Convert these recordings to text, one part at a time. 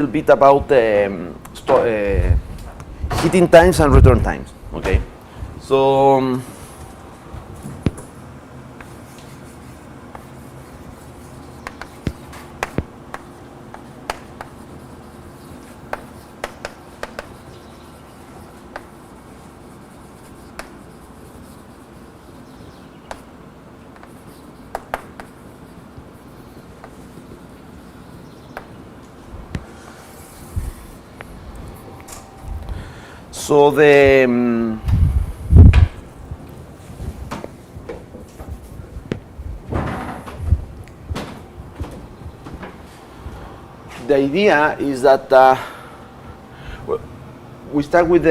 little bit about hitting times and return times. Okay, so the idea is that we start with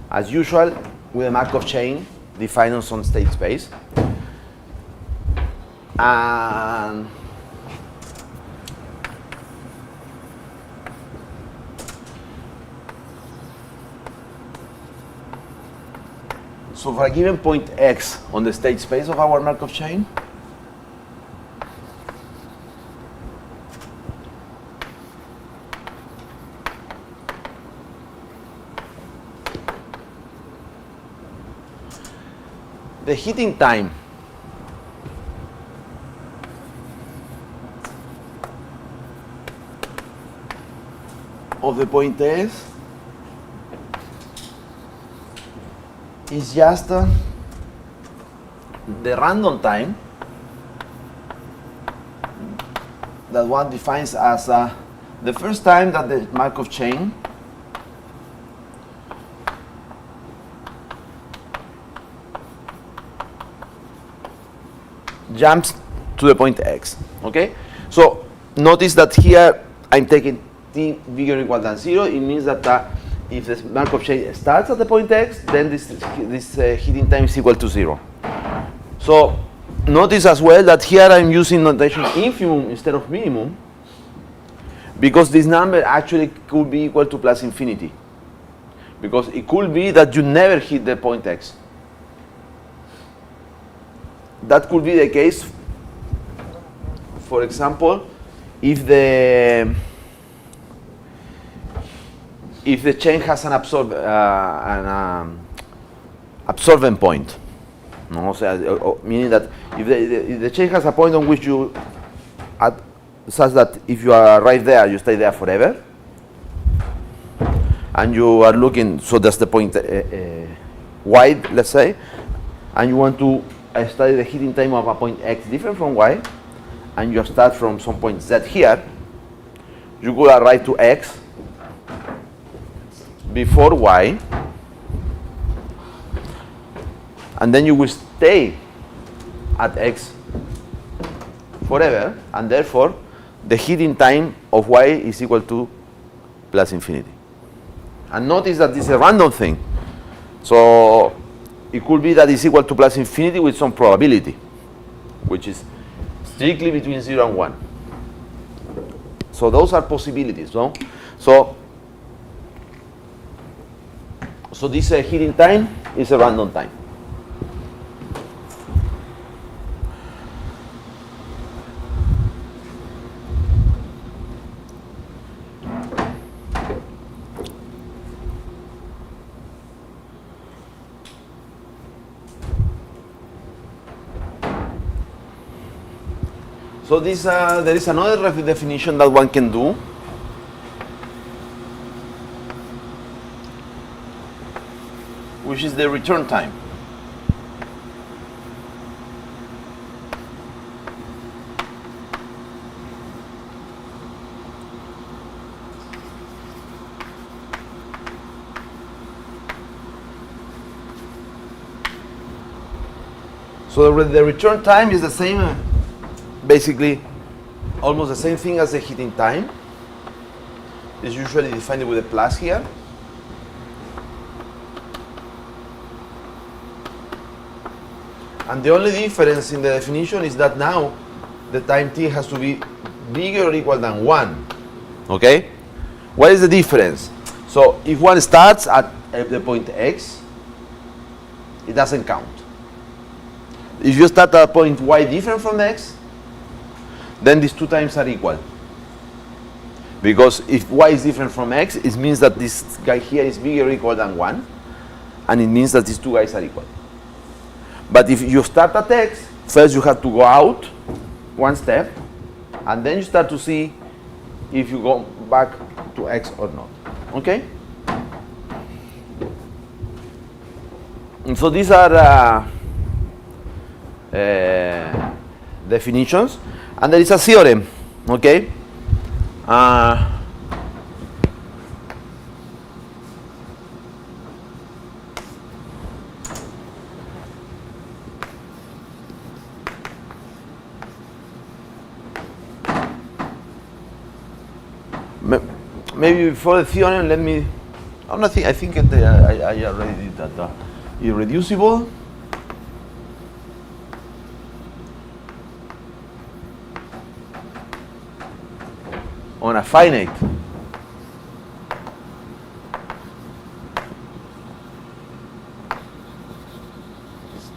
as usual with a Markov chain defined on some state space, and so for a given point x on the state space of our Markov chain, the hitting time of the point S is just the random time that one defines as the first time that the Markov chain jumps to the point x. Okay, so notice that here I'm taking t bigger or equal than 0. It means that if the Markov chain starts at the point x, then this hitting time is equal to 0. So notice as well that here I'm using notation infimum instead of minimum, because this number actually could be equal to plus infinity, because it could be that you never hit the point x. That could be the case, for example, if the chain has an absorbent point. No, so, meaning that if the chain has a point on which you add, such that if you arrive there, you stay there forever, and you are looking, so that's the point y, let's say, and you want to study the hitting time of a point x different from y, and you start from some point z here, you could arrive to x before y, and then you will stay at x forever, and therefore the hitting time of y is equal to plus infinity. And notice that this is a random thing, so it could be that it's equal to plus infinity with some probability, which is strictly between 0 and 1. So those are possibilities, no? So this hitting time is a random time. So this, there is another definition that one can do, which is the return time. So the return time is the same, basically almost the same thing as the hitting time. It's usually defined with a plus here. And the only difference in the definition is that now the time t has to be bigger or equal than 1. Okay? What is the difference? So if one starts at the point x, it doesn't count. If you start at a point y different from x, then these two times are equal. Because if y is different from x, it means that this guy here is bigger or equal than 1, and it means that these two guys are equal. But if you start at x, first you have to go out one step, and then you start to see if you go back to x or not. Okay? And so these are definitions, and there is a theorem. Okay? Maybe before the theorem, let me. I think I already did that. Irreducible. On a finite.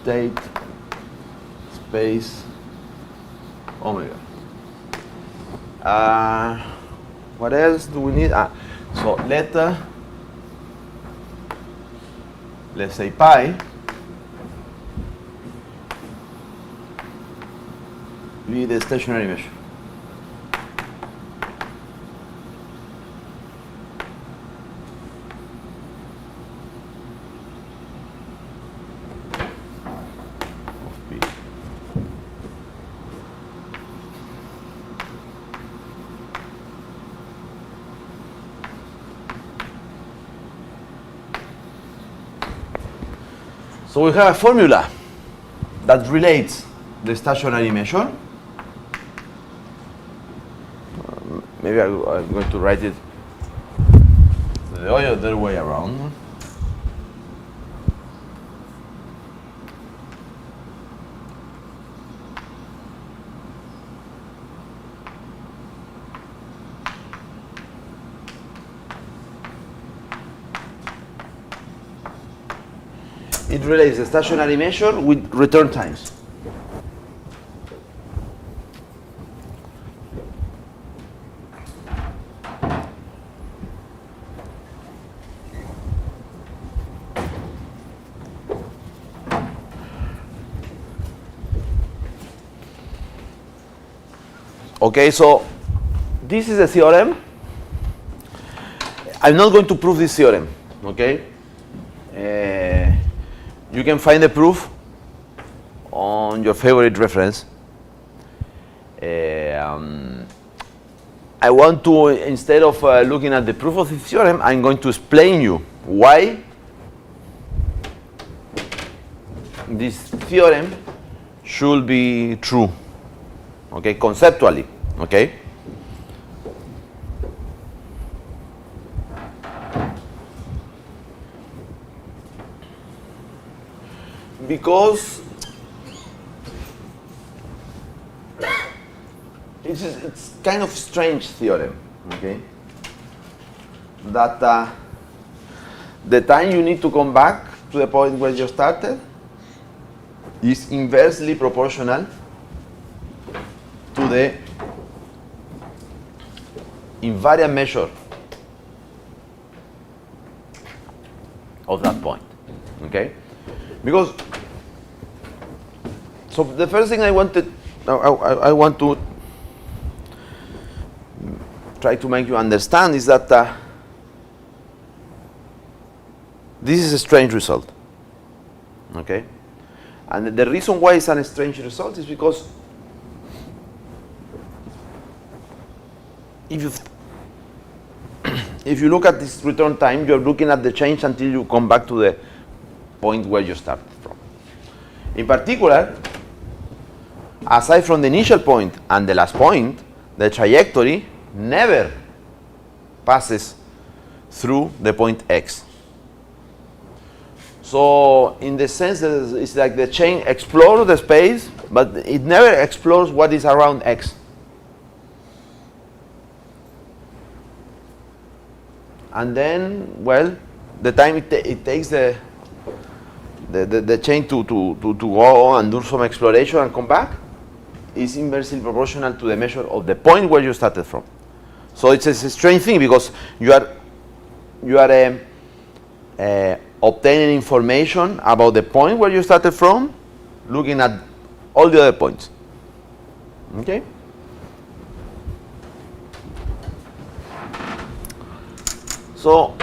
State space omega. What else do we need? So let's say pi be the stationary measure. So we have a formula that relates the stationary measure. Maybe I'm going to write it the other way around. It relates the stationary measure with return times. Okay, so this is a theorem. I'm not going to prove this theorem, okay? You can find the proof on your favorite reference. I want to, instead of looking at the proof of the theorem, I'm going to explain you why this theorem should be true, okay, conceptually, okay? Because it's kind of strange theorem, okay? That the time you need to come back to the point where you started is inversely proportional to the invariant measure of that point, okay? Because, so the first thing I want to try to make you understand is that this is a strange result, okay? And the reason why it's a strange result is because if you look at this return time, you're looking at the change until you come back to the point where you started from. In particular, aside from the initial point and the last point, the trajectory never passes through the point x. So in the sense that it's like the chain explores the space, but it never explores what is around x. And then, well, the time it takes the chain to go and do some exploration and come back is inversely proportional to the measure of the point where you started from. So it's a strange thing because you are obtaining information about the point where you started from, looking at all the other points. Okay? So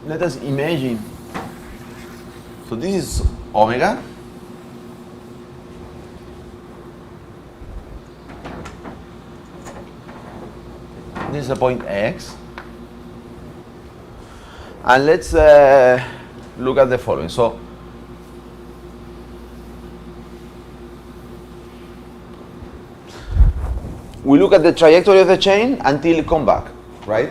let us imagine. So this is omega. This is a point X. And let's look at the following. So we look at the trajectory of the chain until it comes back, right?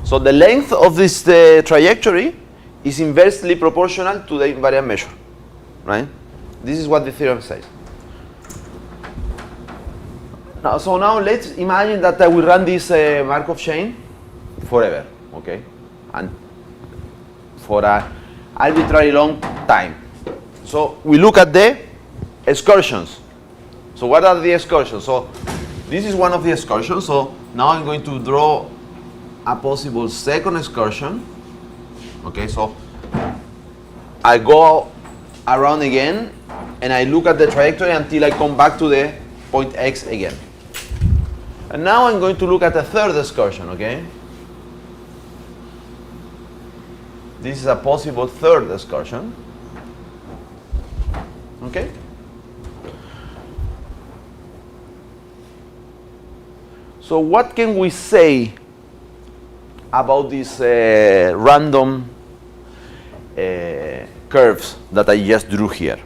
So the length of this trajectory is inversely proportional to the invariant measure, right? This is what the theorem says. Now let's imagine that we run this Markov chain forever, okay? And for an arbitrary long time. So we look at the excursions. So what are the excursions? So this is one of the excursions. So now I'm going to draw a possible second excursion. Okay, so I go around again and I look at the trajectory until I come back to the point X again. And now I'm going to look at a third excursion, okay? This is a possible third excursion. Okay? So what can we say about these random curves that I just drew here?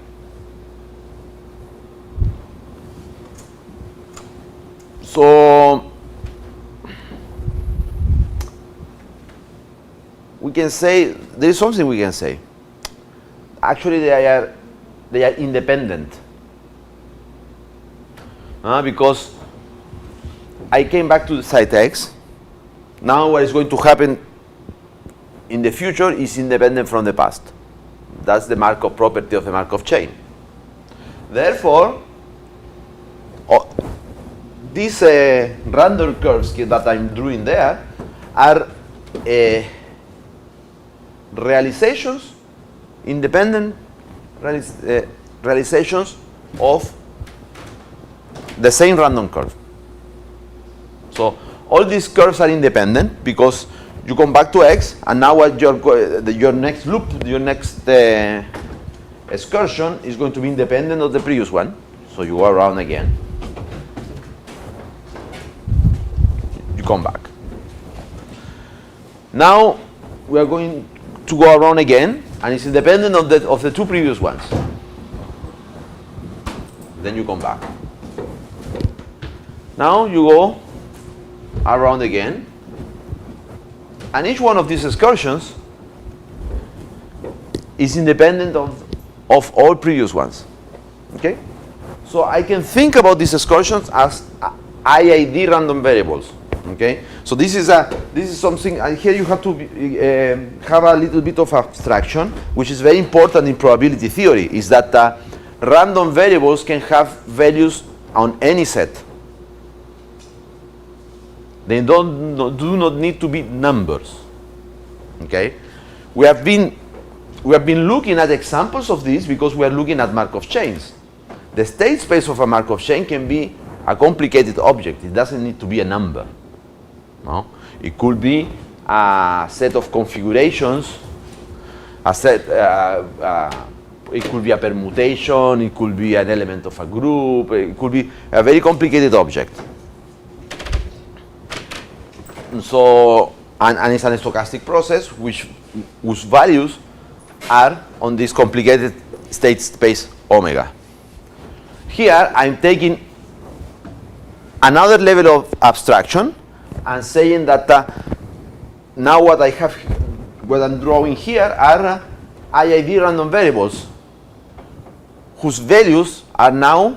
So we can say there is something we can say. Actually, they are independent, because I came back to the site X. Now, what is going to happen in the future is independent from the past. That's the Markov property of the Markov chain. Therefore, these random curves that I'm drawing there are realizations, independent realizations of the same random curve. So all these curves are independent because you come back to X, and now what your next loop, your next excursion is going to be independent of the previous one. So you go around again. You come back. Now we are going to go around again, and it's independent of the two previous ones. Then you come back. Now you go around again, and each one of these excursions is independent of all previous ones. Okay? So I can think about these excursions as IID random variables. Okay? So this is something, and here you have to have a little bit of abstraction, which is very important in probability theory, is that random variables can have values on any set. They do not need to be numbers. Okay? We have been looking at examples of this because we are looking at Markov chains. The state space of a Markov chain can be a complicated object. It doesn't need to be a number. No? It could be a set of configurations, it could be a permutation, it could be an element of a group, it could be a very complicated object. So, and it's an stochastic process whose values are on this complicated state space omega. Here I'm taking another level of abstraction and saying that now what I'm drawing here are IID random variables whose values are now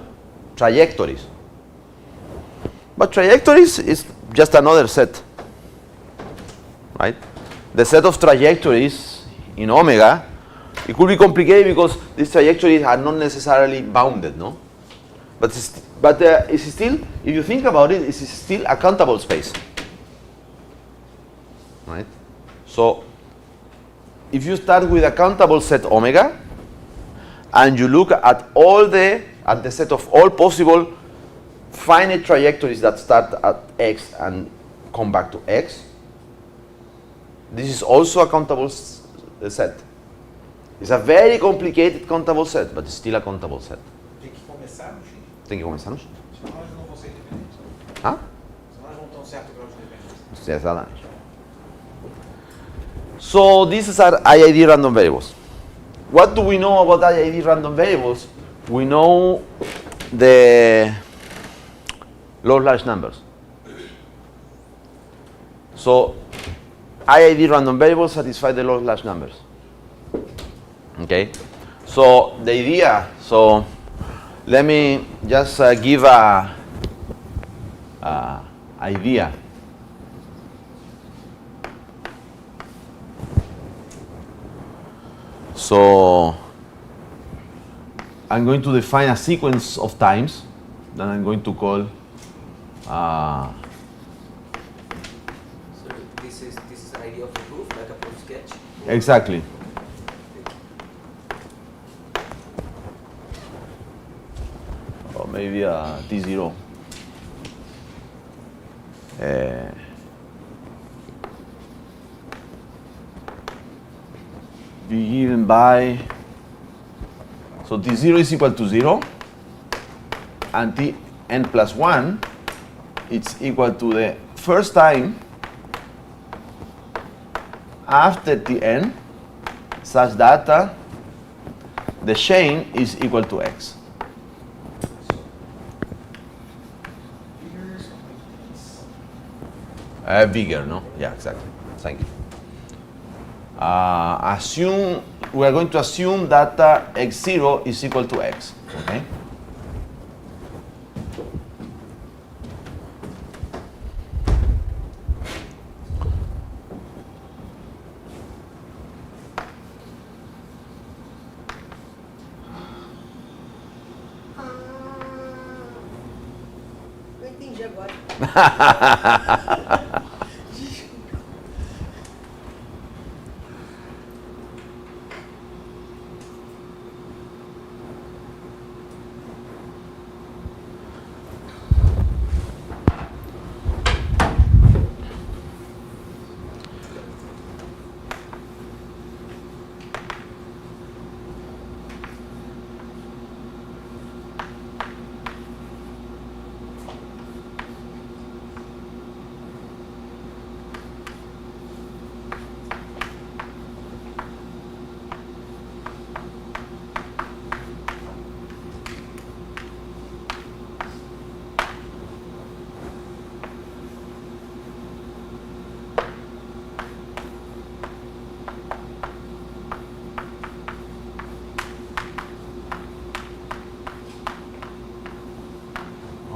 trajectories. But trajectories is just another set. Right? The set of trajectories in omega, it could be complicated because these trajectories are not necessarily bounded, no? but it's still, if you think about it, it's still a countable space, right? So if you start with a countable set omega, and you look at the set of all possible finite trajectories that start at x and come back to x, this is also a countable set. It's a very complicated countable set, but it's still a countable set. Tem que começar no X. Tem que começar no X. Senão elas não vão ser independentes. Hã? Senão elas vão ter um certo grau de dependência. Exatamente. So these are IID random variables. What do we know about IID random variables? We know the low large numbers. So IID random variables satisfy the low large numbers. Okay, so the idea, so let me just give a idea. So I'm going to define a sequence of times that I'm going to call So this is the idea of a proof, like a proof sketch? exactly. Or maybe a T0. Be given by, so T0 is equal to 0, and Tn plus 1, it's equal to the first time after Tn, such that the chain is equal to x. Bigger, no? Yeah, exactly. Thank you. We are going to assume that x0 is equal to x. Okay. Não entendi agora.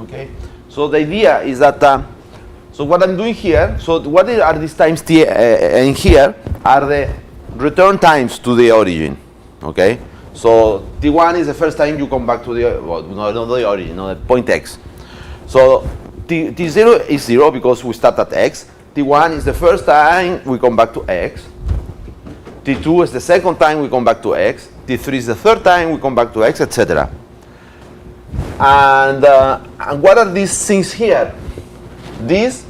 Okay, so the idea is that, so what I'm doing here, so what are these times t in here are the return times to the origin, okay? So t1 is the first time you come back to the, well, not the origin, no, the point x. So t0 is 0 because we start at x, t1 is the first time we come back to x, t2 is the second time we come back to x, t3 is the third time we come back to x, etc. And what are these things here? These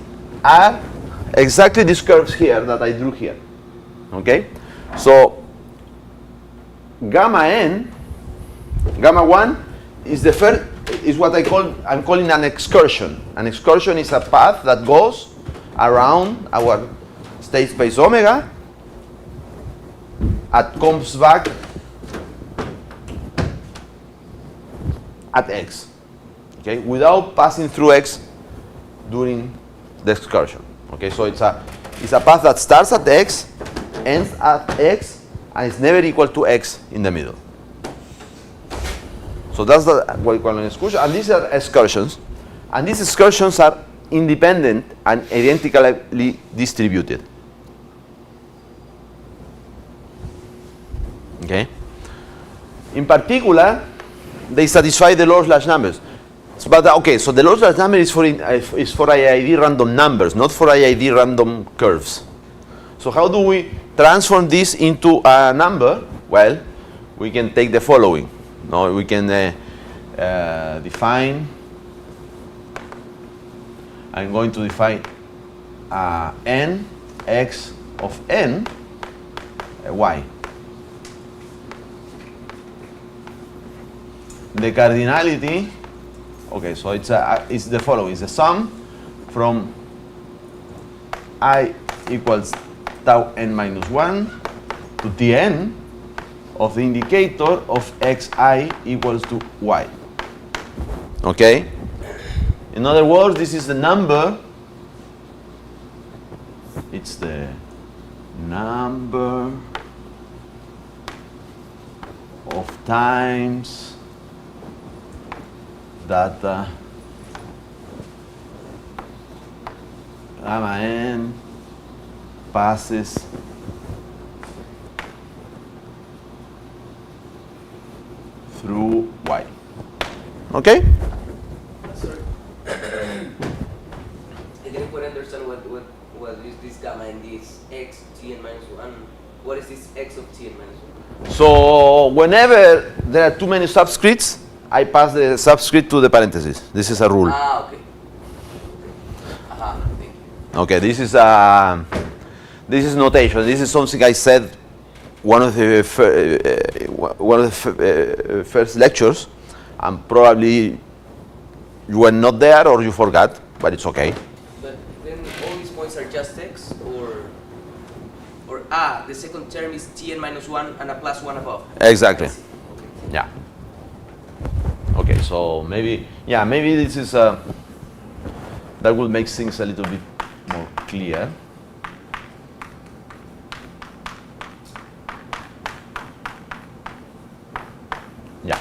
are exactly these curves here that I drew here. Okay? So gamma n, gamma 1 is the first, is what I'm calling an excursion. An excursion is a path that goes around our state space omega and comes back at x, okay, without passing through x during the excursion. Okay, so it's a path that starts at x, ends at x, and is never equal to x in the middle. So that's what we call an excursion, and these are excursions, and these excursions are independent and identically distributed. Okay. In particular, they satisfy the low large numbers. But okay, so the lowest large number is for IID random numbers, not for IID random curves. So how do we transform this into a number? Well, we can take the following. No, we can define. I'm going to define n x of n y. The cardinality. Okay, so it's the following. It's the sum from I equals tau n minus 1 to Tn of the indicator of xi equals to y. Okay? In other words, this is the number. It's the number of times that gamma n passes through y. Okay? Sorry. I didn't quite understand what is this gamma and this x Tn minus 1. What is this x of Tn minus 1? So whenever there are too many subscripts, I pass the subscript to the parentheses. This is a rule. Ah, okay. Thank you. Okay, this is notation. This is something I said one of the first lectures, and probably you were not there or you forgot, but it's okay. But then all these points are just x, or the second term is Tn minus 1 and a plus 1 above. Exactly. Okay. Yeah. Okay, so maybe this is that will make things a little bit more clear. Yeah.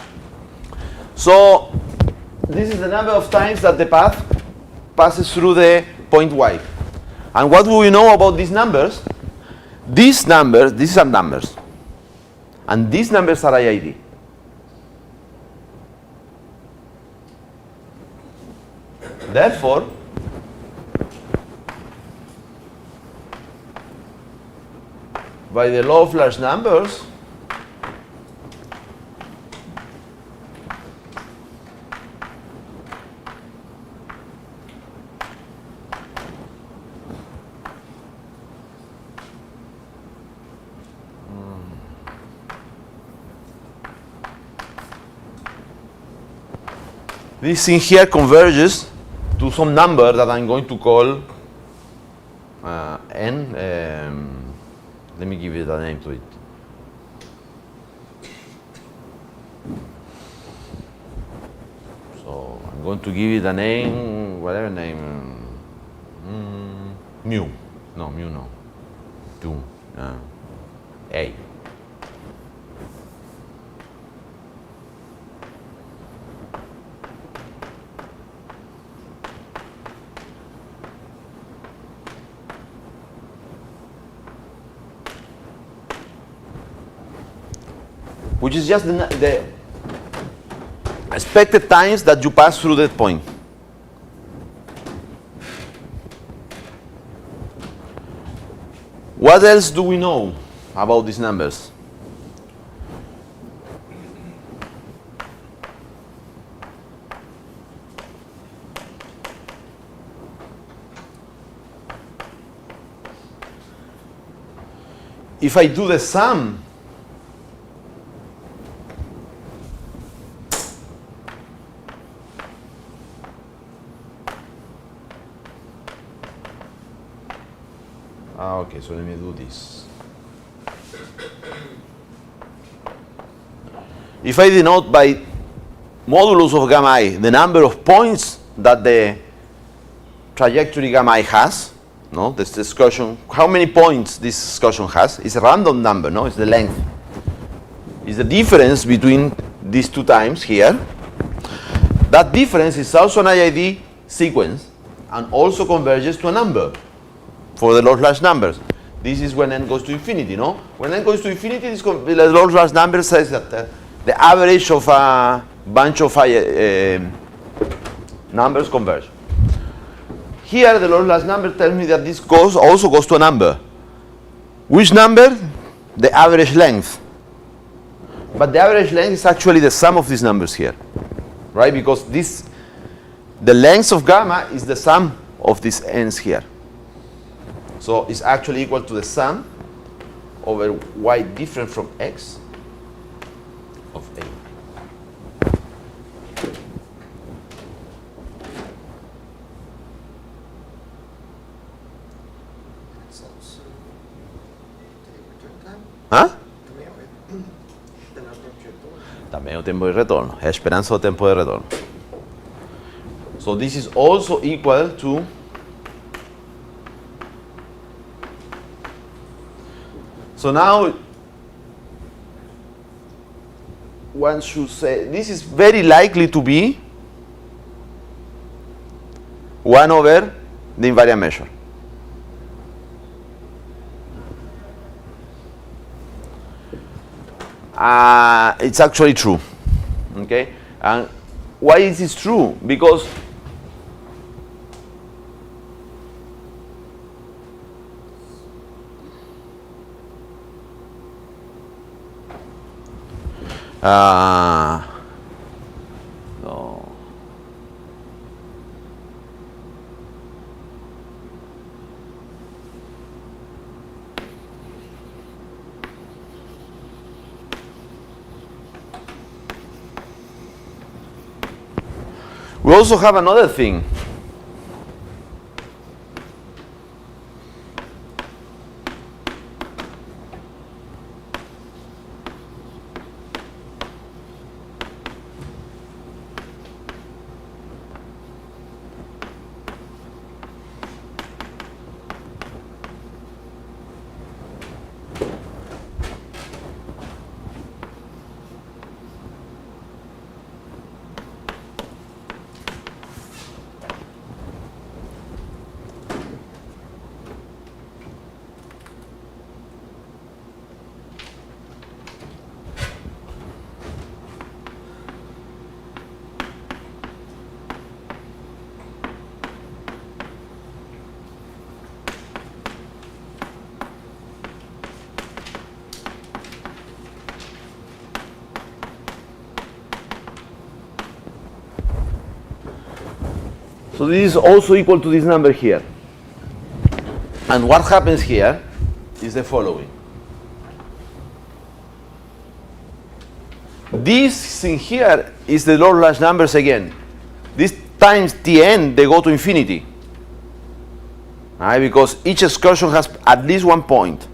So this is the number of times that the path passes through the point y. And what do we know about these numbers? These are numbers. And these numbers are IID. Therefore, by the law of large numbers, this thing here converges to some number that I'm going to call n. Let me give it a name to it. So I'm going to give it a name, whatever name. Mu. No, mu no. 2. A. Which is just the expected times that you pass through that point. What else do we know about these numbers? If I do the sum okay, so let me do this. If I denote by modulus of gamma I the number of points that the trajectory gamma I has, no, this excursion, how many points this excursion has, it's a random number, no, it's the length. It's the difference between these two times here. That difference is also an IID sequence and also converges to a number. For the large numbers, this is when n goes to infinity, no? When n goes to infinity, the large number says that the average of a bunch of Numbers converge. Here, the last number tells me that this also goes to a number. Which number? The average length. But the average length is actually the sum of these numbers here, right? Because the length of gamma is the sum of these n's here. So it's actually equal to the sum over y different from x of a. Hã? Também é o tempo de retorno. É a esperança do tempo de retorno. So this is also equal to so now one should say this is very likely to be 1 over the invariant measure. It's actually true. Okay? And why is this true? Because no. We also have another thing. So this is also equal to this number here. And what happens here is the following. This thing here is the lower large numbers again. This times Tn, they go to infinity. Right? Because each excursion has at least one point.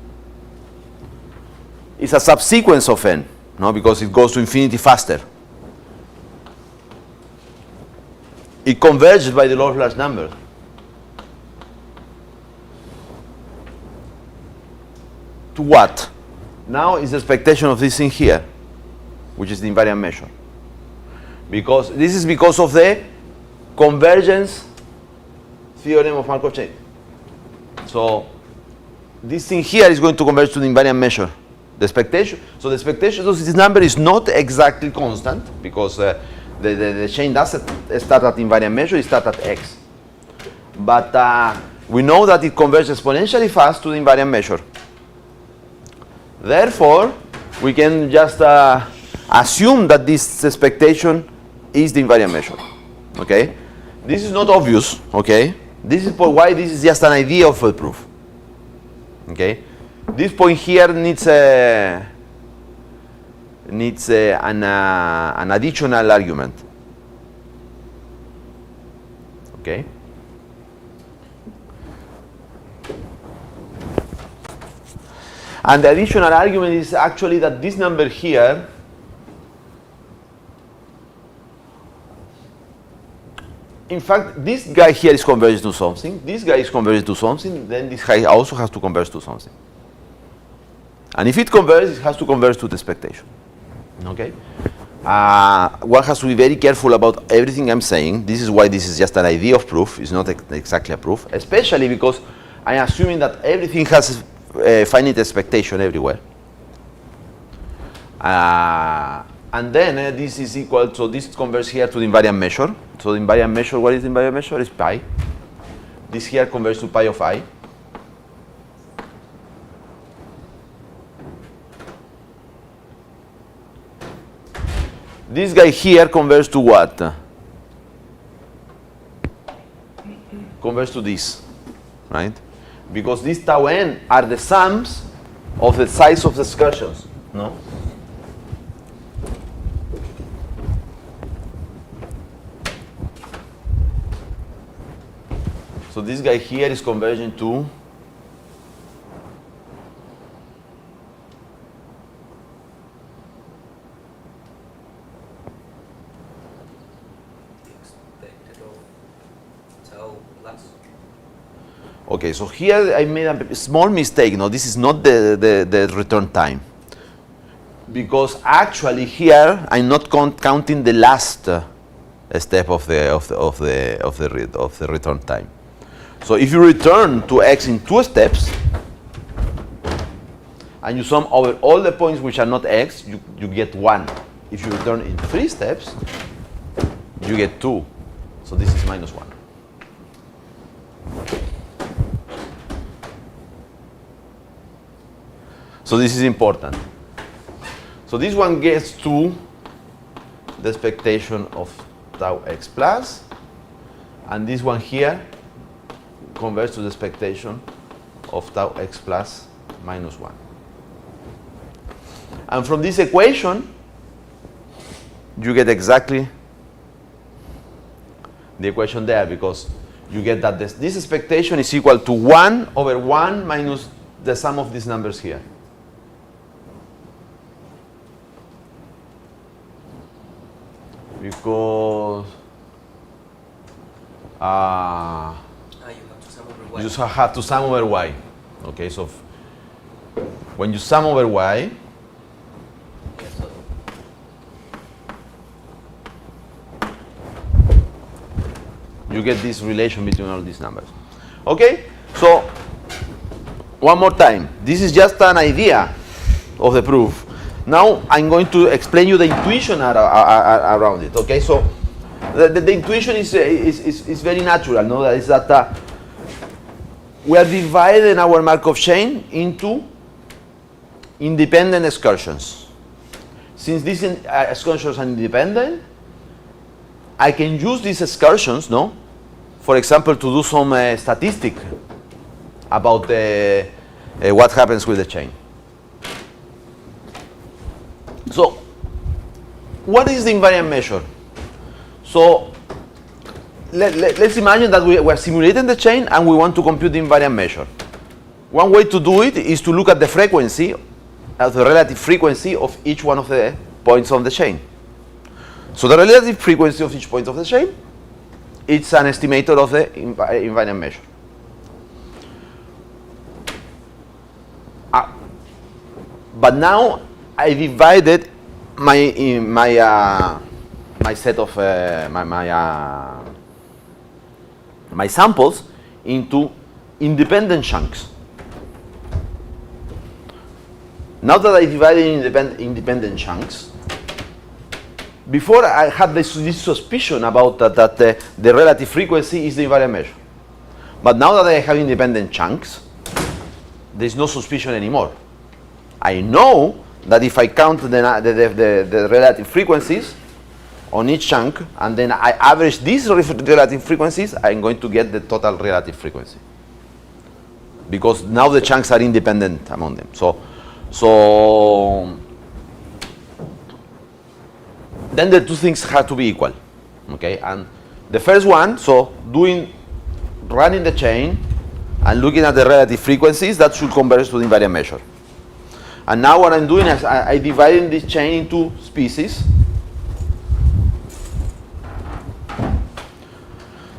It's a subsequence of n, no? Because it goes to infinity faster. It converges by the lower large number. To what? Now is the expectation of this thing here, which is the invariant measure. Because this is because of the convergence theorem of Markov chain. So this thing here is going to converge to the invariant measure. The expectation. So the expectation of this number is not exactly constant because the chain doesn't start at invariant measure, it starts at x. But we know that it converges exponentially fast to the invariant measure. Therefore, we can just assume that this expectation is the invariant measure. Okay? This is not obvious. Okay? This is why this is just an idea of a proof. Okay? This point here needs an additional argument. Okay? And the additional argument is actually that this number here in fact, this guy here is converged to something, this guy is converged to something, then this guy also has to converge to something. And if it converges, it has to converge to the expectation. Okay? One has to be very careful about everything I'm saying. This is why this is just an idea of proof. It's not exactly a proof, especially because I'm assuming that everything has a finite expectation everywhere. And then this is equal, so this converts here to the invariant measure. So the invariant measure, what is the invariant measure? Is pi. This here converts to pi of I. This guy here converts to what? Converts to this, right? Because these tau n are the sums of the size of the excursions, no? So this guy here is converging to okay, so here I made a small mistake. No, this is not the return time, because actually here I'm not counting the last step of the return time. So if you return to x in 2 steps and you sum over all the points which are not x, you get 1. If you return in 3 steps, you get 2. So this is minus 1. So this is important. So this one gets to the expectation of tau x plus, and this one here converts to the expectation of tau x plus minus 1. And from this equation, you get exactly the equation there, because you get that this expectation is equal to 1 over 1 minus the sum of these numbers here. Because you just have to sum over y. Okay, so when you sum over y, you get this relation between all these numbers. Okay, so one more time. This is just an idea of the proof. Now I'm going to explain you the intuition around it. Okay, so the intuition is very natural. No, that is that we are dividing our Markov chain into independent excursions. Since these excursions are independent, I can use these excursions, no, for example, to do some statistic about what happens with the chain. So, what is the invariant measure? So, let's imagine that we are simulating the chain and we want to compute the invariant measure. One way to do it is to look at the frequency, the relative frequency of each one of the points on the chain. So the relative frequency of each point of the chain, it's an estimator of the invariant measure. But now I divided my set of my samples into independent chunks. Now that I divided in independent chunks, before I had this suspicion about that the relative frequency is the invariant measure. But now that I have independent chunks, there's no suspicion anymore. I know that if I count the relative frequencies on each chunk and then I average these relative frequencies, I'm going to get the total relative frequency. Because now the chunks are independent among them. So then the two things have to be equal. Okay, and the first one, so running the chain and looking at the relative frequencies, that should converge to the invariant measure. And now what I'm doing is I'm dividing this chain into species.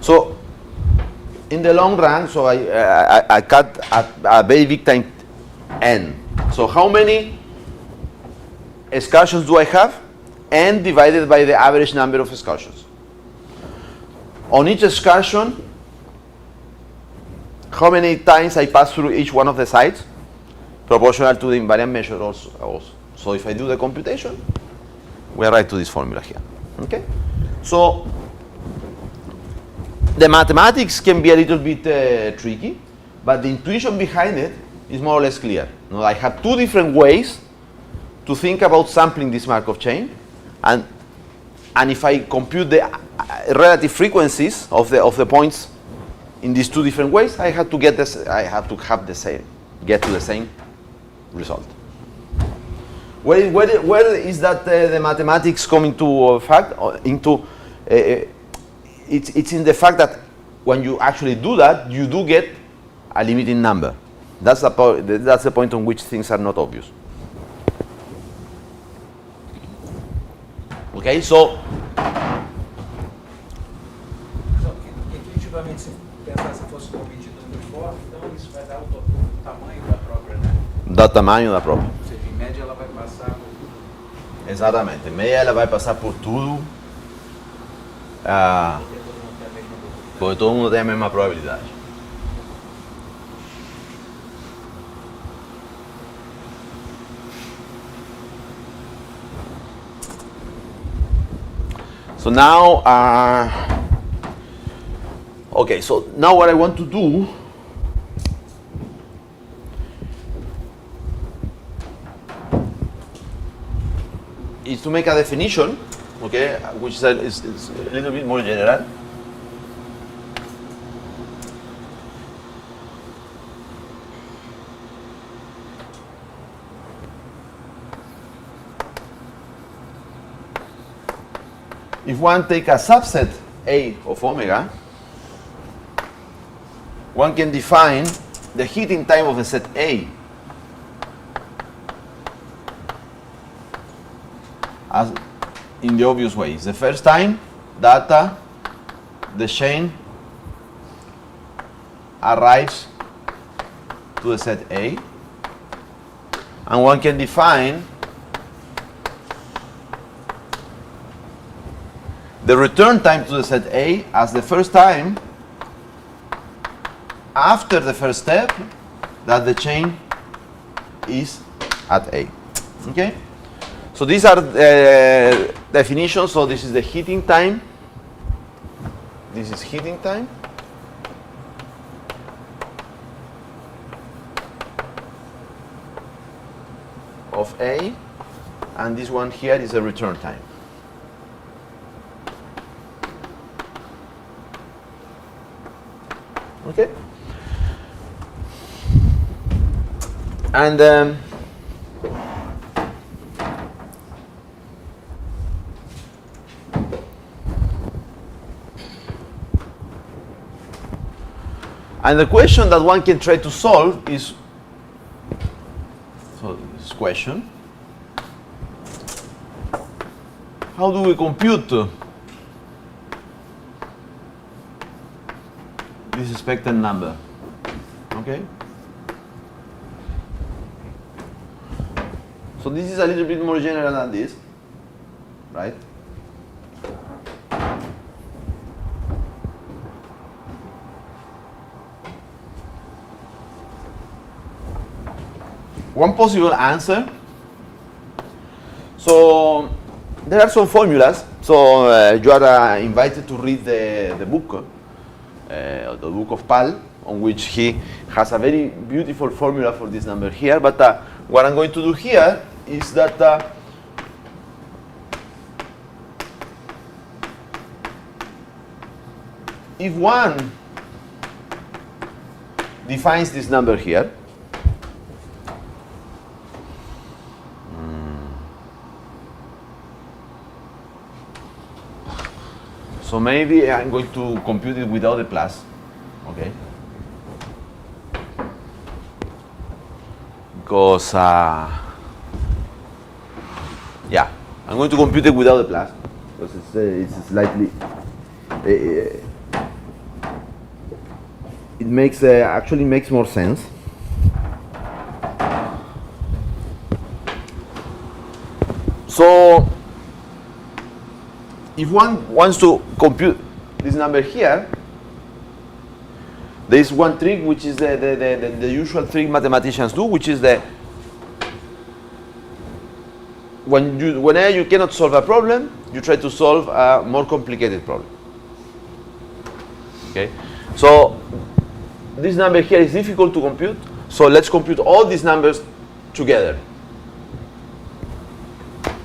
So in the long run, so I cut a very big time n. So how many excursions do I have? N divided by the average number of excursions. On each excursion, how many times I pass through each one of the sites? Proportional to the invariant measure also. So if I do the computation, we write to this formula here. Okay? So the mathematics can be a little bit tricky, but the intuition behind it is more or less clear. Now, I have two different ways to think about sampling this Markov chain, and if I compute the relative frequencies of the points in these two different ways, I have to get this. I have to have the same, get to the same result. Where is that the mathematics coming to fact into? It's in the fact that when you actually do that, you do get a limiting number. That's the point on which things are not obvious. Okay, so Intuitivamente, se pensar se fosse um obedido uniforme, então isso vai dar o tamanho da própria, né? dá tamanho da prova. Ou seja, em média ela vai passar por... Exatamente, em média ela vai passar por tudo, porque todo mundo tem a mesma probabilidade. So now, okay, so now what I want to do is to make a definition, okay, which is a little bit more general. If one take a subset A of omega, one can define the heating time of the set A as in the obvious way. It's the first time that the chain arrives to the set A, and one can define the return time to the set A as the first time after the first step that the chain is at A. Okay? So these are definitions. So this is the heating time. This is heating time. Of A, and this one here is the return time. Okay, and the question that one can try to solve is, so this question, how do we compute this expected number? Okay, so this is a little bit more general than this, right? One possible answer. So there are some formulas. So you are invited to read the book of Pal, on which he has a very beautiful formula for this number here. But what I'm going to do here is that if one defines this number here, so maybe I'm going to compute it without the plus, okay? Because, yeah, I'm going to compute it without the plus, because it's slightly, it makes, actually makes more sense. So, if one wants to compute this number here, there is one trick, which is the usual trick mathematicians do, which is whenever you cannot solve a problem, you try to solve a more complicated problem. Okay, so this number here is difficult to compute, so let's compute all these numbers together.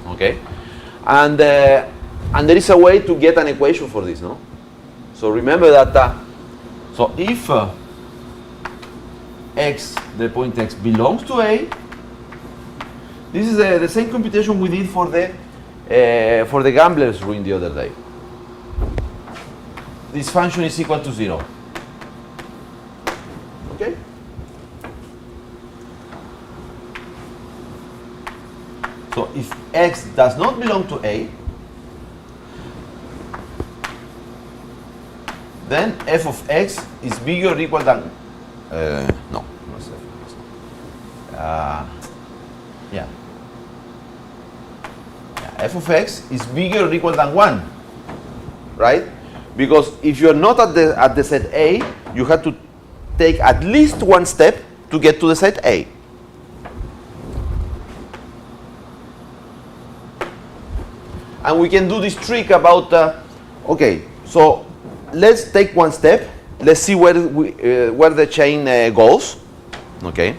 Okay, and there is a way to get an equation for this, no? So remember that. So if x, the point x, belongs to A, this is the same computation we did for the gambler's ruin the other day. This function is equal to 0. Okay? So if x does not belong to A, then f of x is bigger or equal than no, yeah, f of x is bigger or equal than 1, right? Because if you are not at the set A, you have to take at least one step to get to the set A. And we can do this trick about okay, so let's take one step. Let's see where the chain goes. Okay,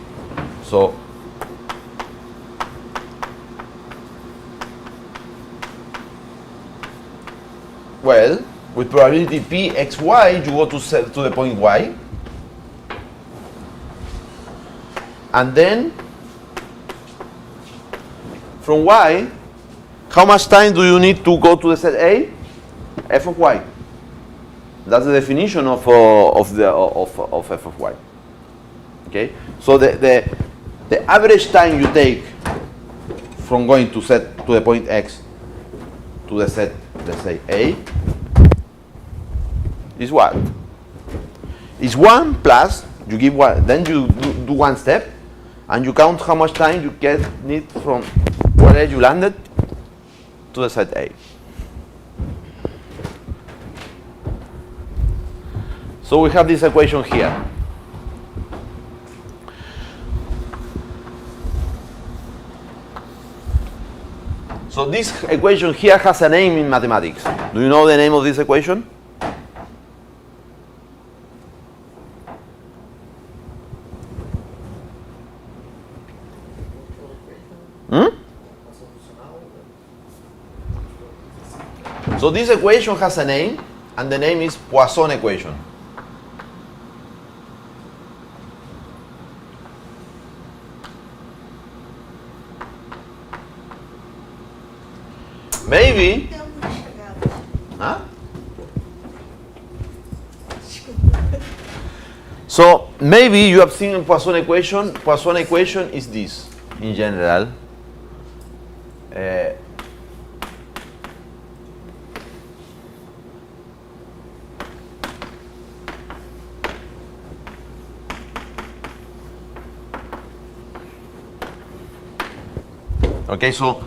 so well, with probability p x y, you go to the point y, and then from y, how much time do you need to go to the set A? F of y. That's the definition of f of y. Okay, so the average time you take from going to the point x to the set, let's say A, is what? Is 1 plus, you give 1, then you do one step, and you count how much time you need from where you landed to the set A. So we have this equation here. So this equation here has a name in mathematics. Do you know the name of this equation? So this equation has a name, and the name is Poisson equation. Maybe. Huh? So maybe you have seen Poisson equation. Poisson equation is this in general. Okay, so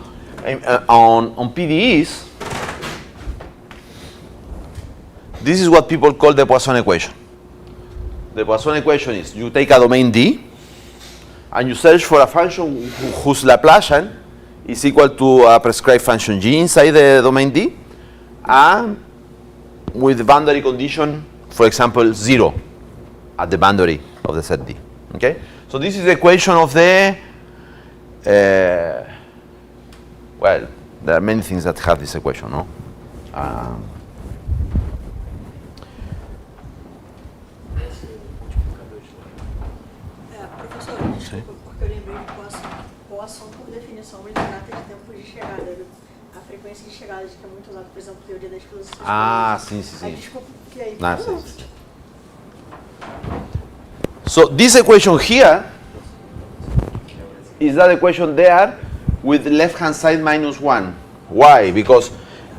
on PDEs, this is what people call the Poisson equation. The Poisson equation is you take a domain D and you search for a function whose Laplacian is equal to a prescribed function G inside the domain D, and with the boundary condition, for example, 0 at the boundary of the set D. Okay, so this is the equation of the well, there are many things that have this equation, no? Professor, desculpa, porque eu lembrei de Poisson, por definição, ele trata de tempo de chegada, a frequência de chegada, que é muito usada, por exemplo, teoria da exposição. Ah, sim, sim, sim. Aí, desculpa, porque aí... Nah, sim. So this equation here is that equation there with the left-hand side minus 1. Why? Because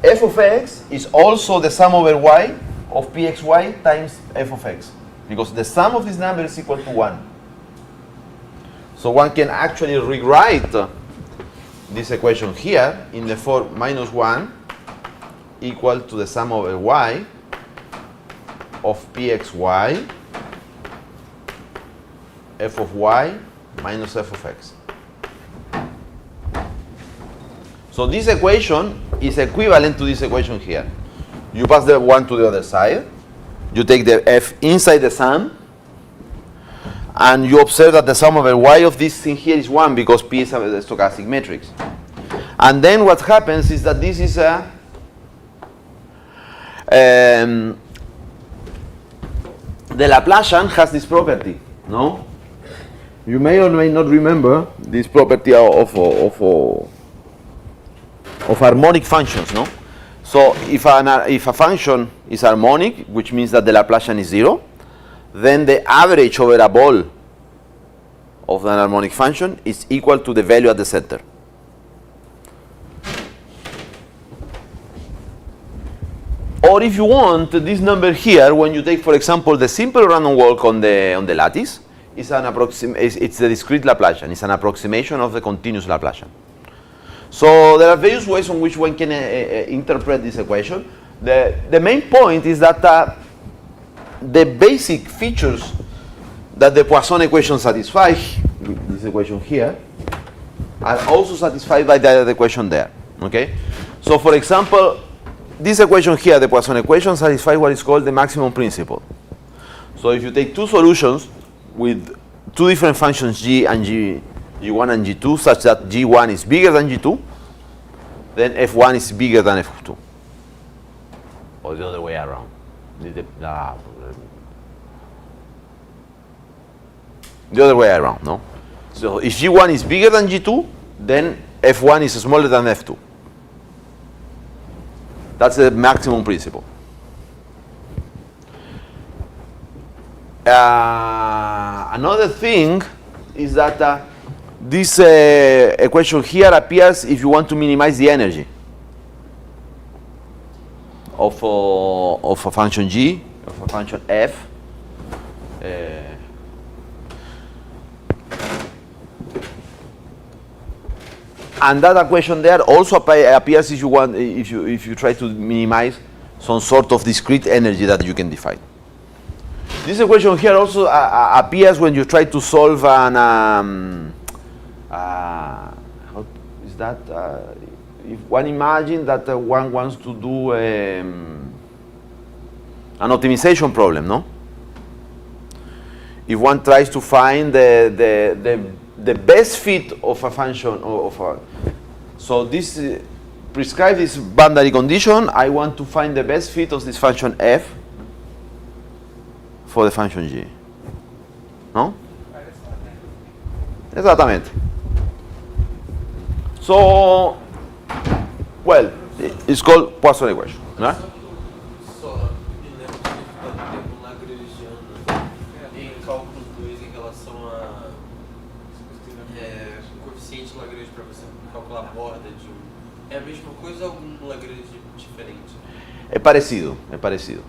f of x is also the sum over y of pxy times f of x. Because the sum of these numbers is equal to 1. So one can actually rewrite this equation here in the form minus 1 equal to the sum over y of pxy f of y minus f of x. So this equation is equivalent to this equation here. You pass the one to the other side. You take the f inside the sum. And you observe that the sum over y of this thing here is 1 because p is a stochastic matrix. And then what happens is that this is a the Laplacian has this property, no? You may or may not remember this property of harmonic functions, no? So if a function is harmonic, which means that the Laplacian is 0, then the average over a ball of an harmonic function is equal to the value at the center. Or if you want, this number here, when you take, for example, the simple random walk on the lattice, it's the discrete Laplacian. It's an approximation of the continuous Laplacian. So there are various ways in which one can interpret this equation. The main point is that the basic features that the Poisson equation satisfies, this equation here, are also satisfied by the other equation there. Okay? So for example, this equation here, the Poisson equation, satisfies what is called the maximum principle. So if you take two solutions with two different functions g and g1 and g2, such that g1 is bigger than g2, then f1 is bigger than f2. Or the other way around. The other way around, no? So if g1 is bigger than g2, then f1 is smaller than f2. That's the maximum principle. Another thing is that this equation here appears if you want to minimize the energy of a function g, of a function f. And that equation there also appears if you try to minimize some sort of discrete energy that you can define. This equation here also appears when you try to solve an how is that? If one imagines that one wants to do an optimization problem, no? If one tries to find the best fit of a function so this prescribes this boundary condition. I want to find the best fit of this function f for the function g. No? Esattamente. So, well, it's called Poisson equation. Né? Só me lembro de ter ficado tempo lagrangiano em cálculo 2 em relação a coeficiente Lagrange para você calcular a borda de um. É a mesma coisa ou algum Lagrange diferente? É parecido, é parecido.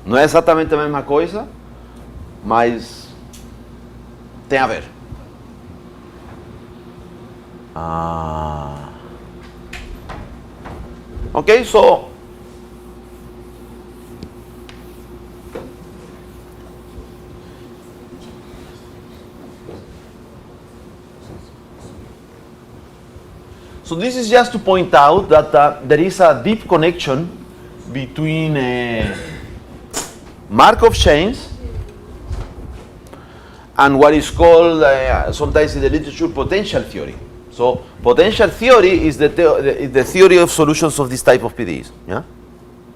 Não é exatamente a mesma coisa, mas tem a ver. Okay, so this is just to point out that there is a deep connection between Markov chains and what is called sometimes in the literature potential theory. So potential theory is the theory of solutions of this type of PDEs. Yeah?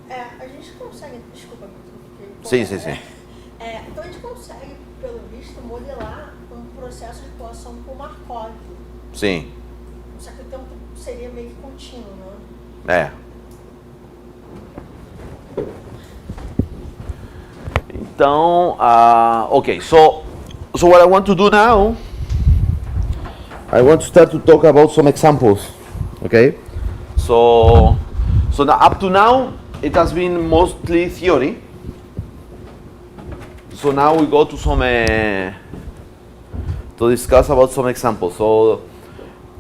A gente consegue, desculpa, Sim. Então a gente consegue, pelo visto, modelar processo de Poisson por Markov. Sim. Só que o tempo seria meio que contínuo, né? Então, okay, so what I want to do now, I want to start to talk about some examples, okay? So now, up to now, it has been mostly theory. So now we go to some, to discuss about some examples. So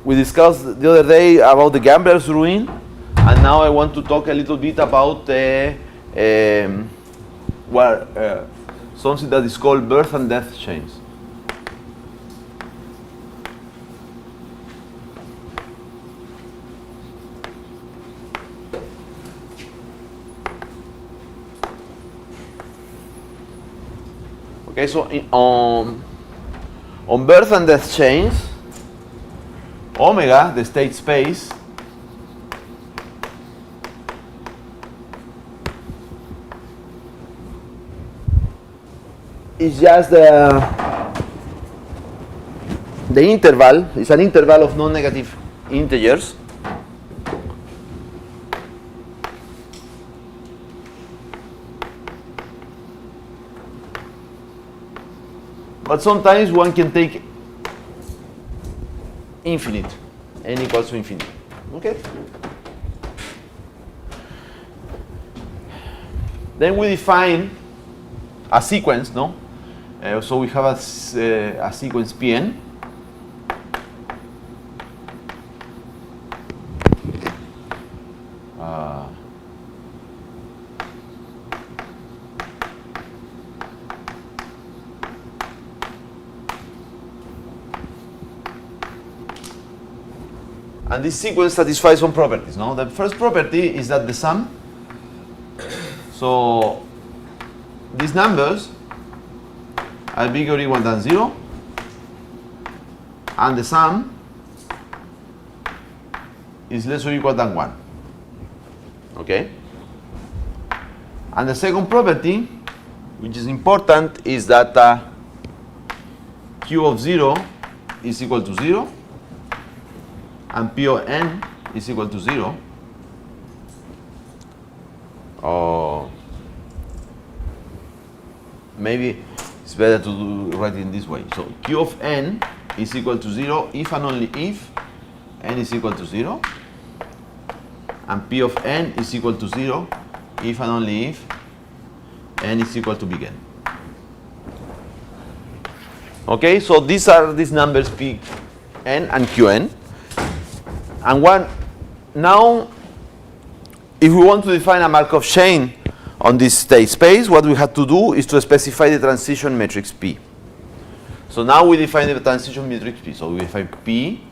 we discussed the other day about the gambler's ruin, and now I want to talk a little bit about something that is called birth and death chains. Okay, so on birth and death chains, omega, the state space, is just the interval. It's an interval of non-negative integers. But sometimes one can take infinite, n equals to infinity. Okay? Then we define a sequence, no? So we have a sequence Pn. And this sequence satisfies some properties, no? The first property is that the sum, so these numbers are bigger or equal than 0, and the sum is less or equal than 1. Okay? And the second property, which is important, is that Q of 0 is equal to 0, and P of n is equal to 0. Or maybe it's better to write it in this way. So Q of n is equal to 0 if and only if n is equal to 0. And P of n is equal to 0 if and only if n is equal to big N. Okay, so these are these numbers P n and Q n. And now, if we want to define a Markov chain on this state space, what we have to do is to specify the transition matrix P. So now we define the transition matrix P. So we define P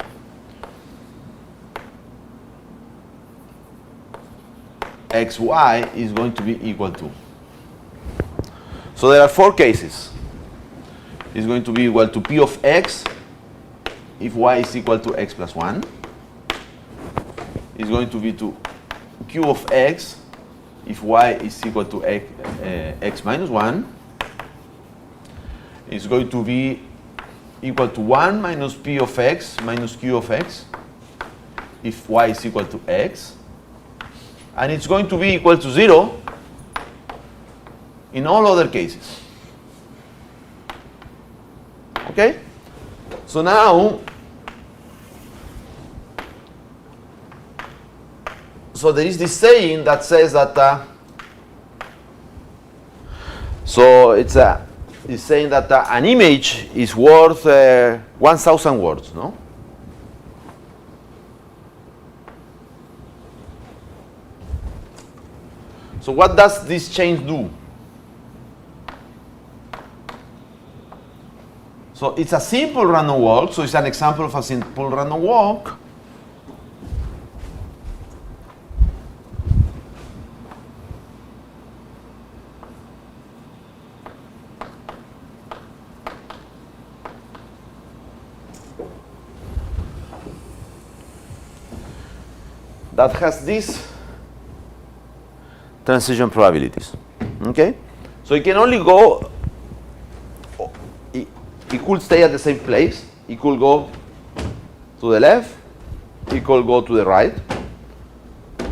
xy is going to be equal to. So there are 4 cases. It's going to be equal to P of x if y is equal to x plus 1. Is going to be to Q of x if y is equal to x minus 1. Is going to be equal to 1 minus P of x minus Q of x if y is equal to x. And it's going to be equal to 0 in all other cases. Okay? So now, so there is this saying that says that, so it's saying that an image is worth 1,000 words, no? So what does this chain do? So it's a simple random walk, so it's an example of a simple random walk. That has these transition probabilities. Okay? So it can only go, it could stay at the same place, it could go to the left, it could go to the right,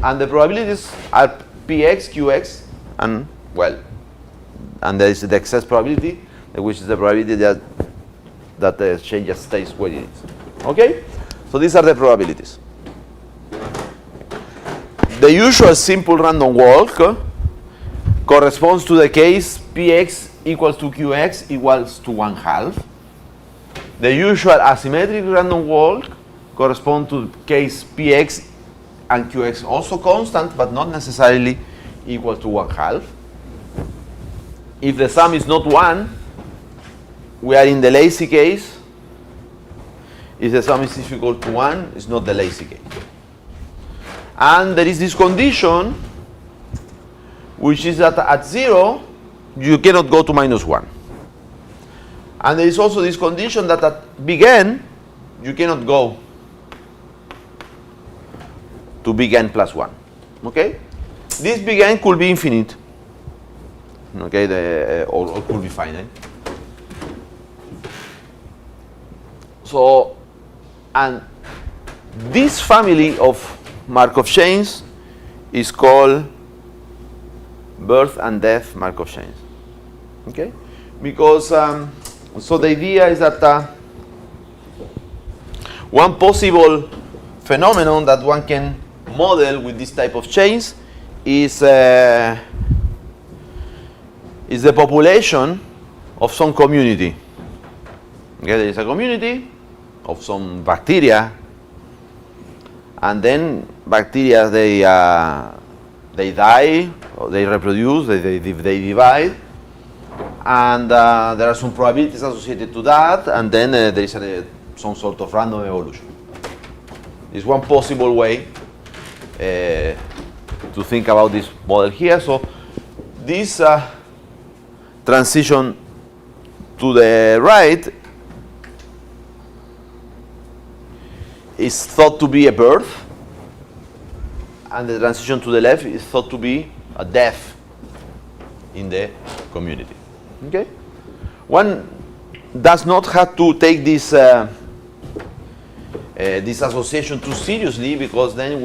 and the probabilities are Px, Qx, and well, and there is the excess probability, which is the probability that the change just stays where it is. Okay? So these are the probabilities. The usual simple random walk corresponds to the case Px equals to Qx equals to 1/2. The usual asymmetric random walk corresponds to case Px and Qx also constant, but not necessarily equal to 1/2. If the sum is not 1, we are in the lazy case. If the sum is equal to 1, it's not the lazy case. And there is this condition, which is that at 0, you cannot go to -1. And there is also this condition that at big N, you cannot go to big N plus 1. Okay? This big N could be infinite. Okay, or could be finite. So, and this family of Markov chains is called birth and death Markov chains. Okay? Because, so the idea is that one possible phenomenon that one can model with this type of chains is the population of some community. Okay, there is a community of some bacteria, and then bacteria they die, or they reproduce, they divide, and there are some probabilities associated to that, and then there is some sort of random evolution. It's one possible way to think about this model here. So this transition to the right is thought to be a birth, and the transition to the left is thought to be a death in the community. Okay? One does not have to take this this association too seriously, because then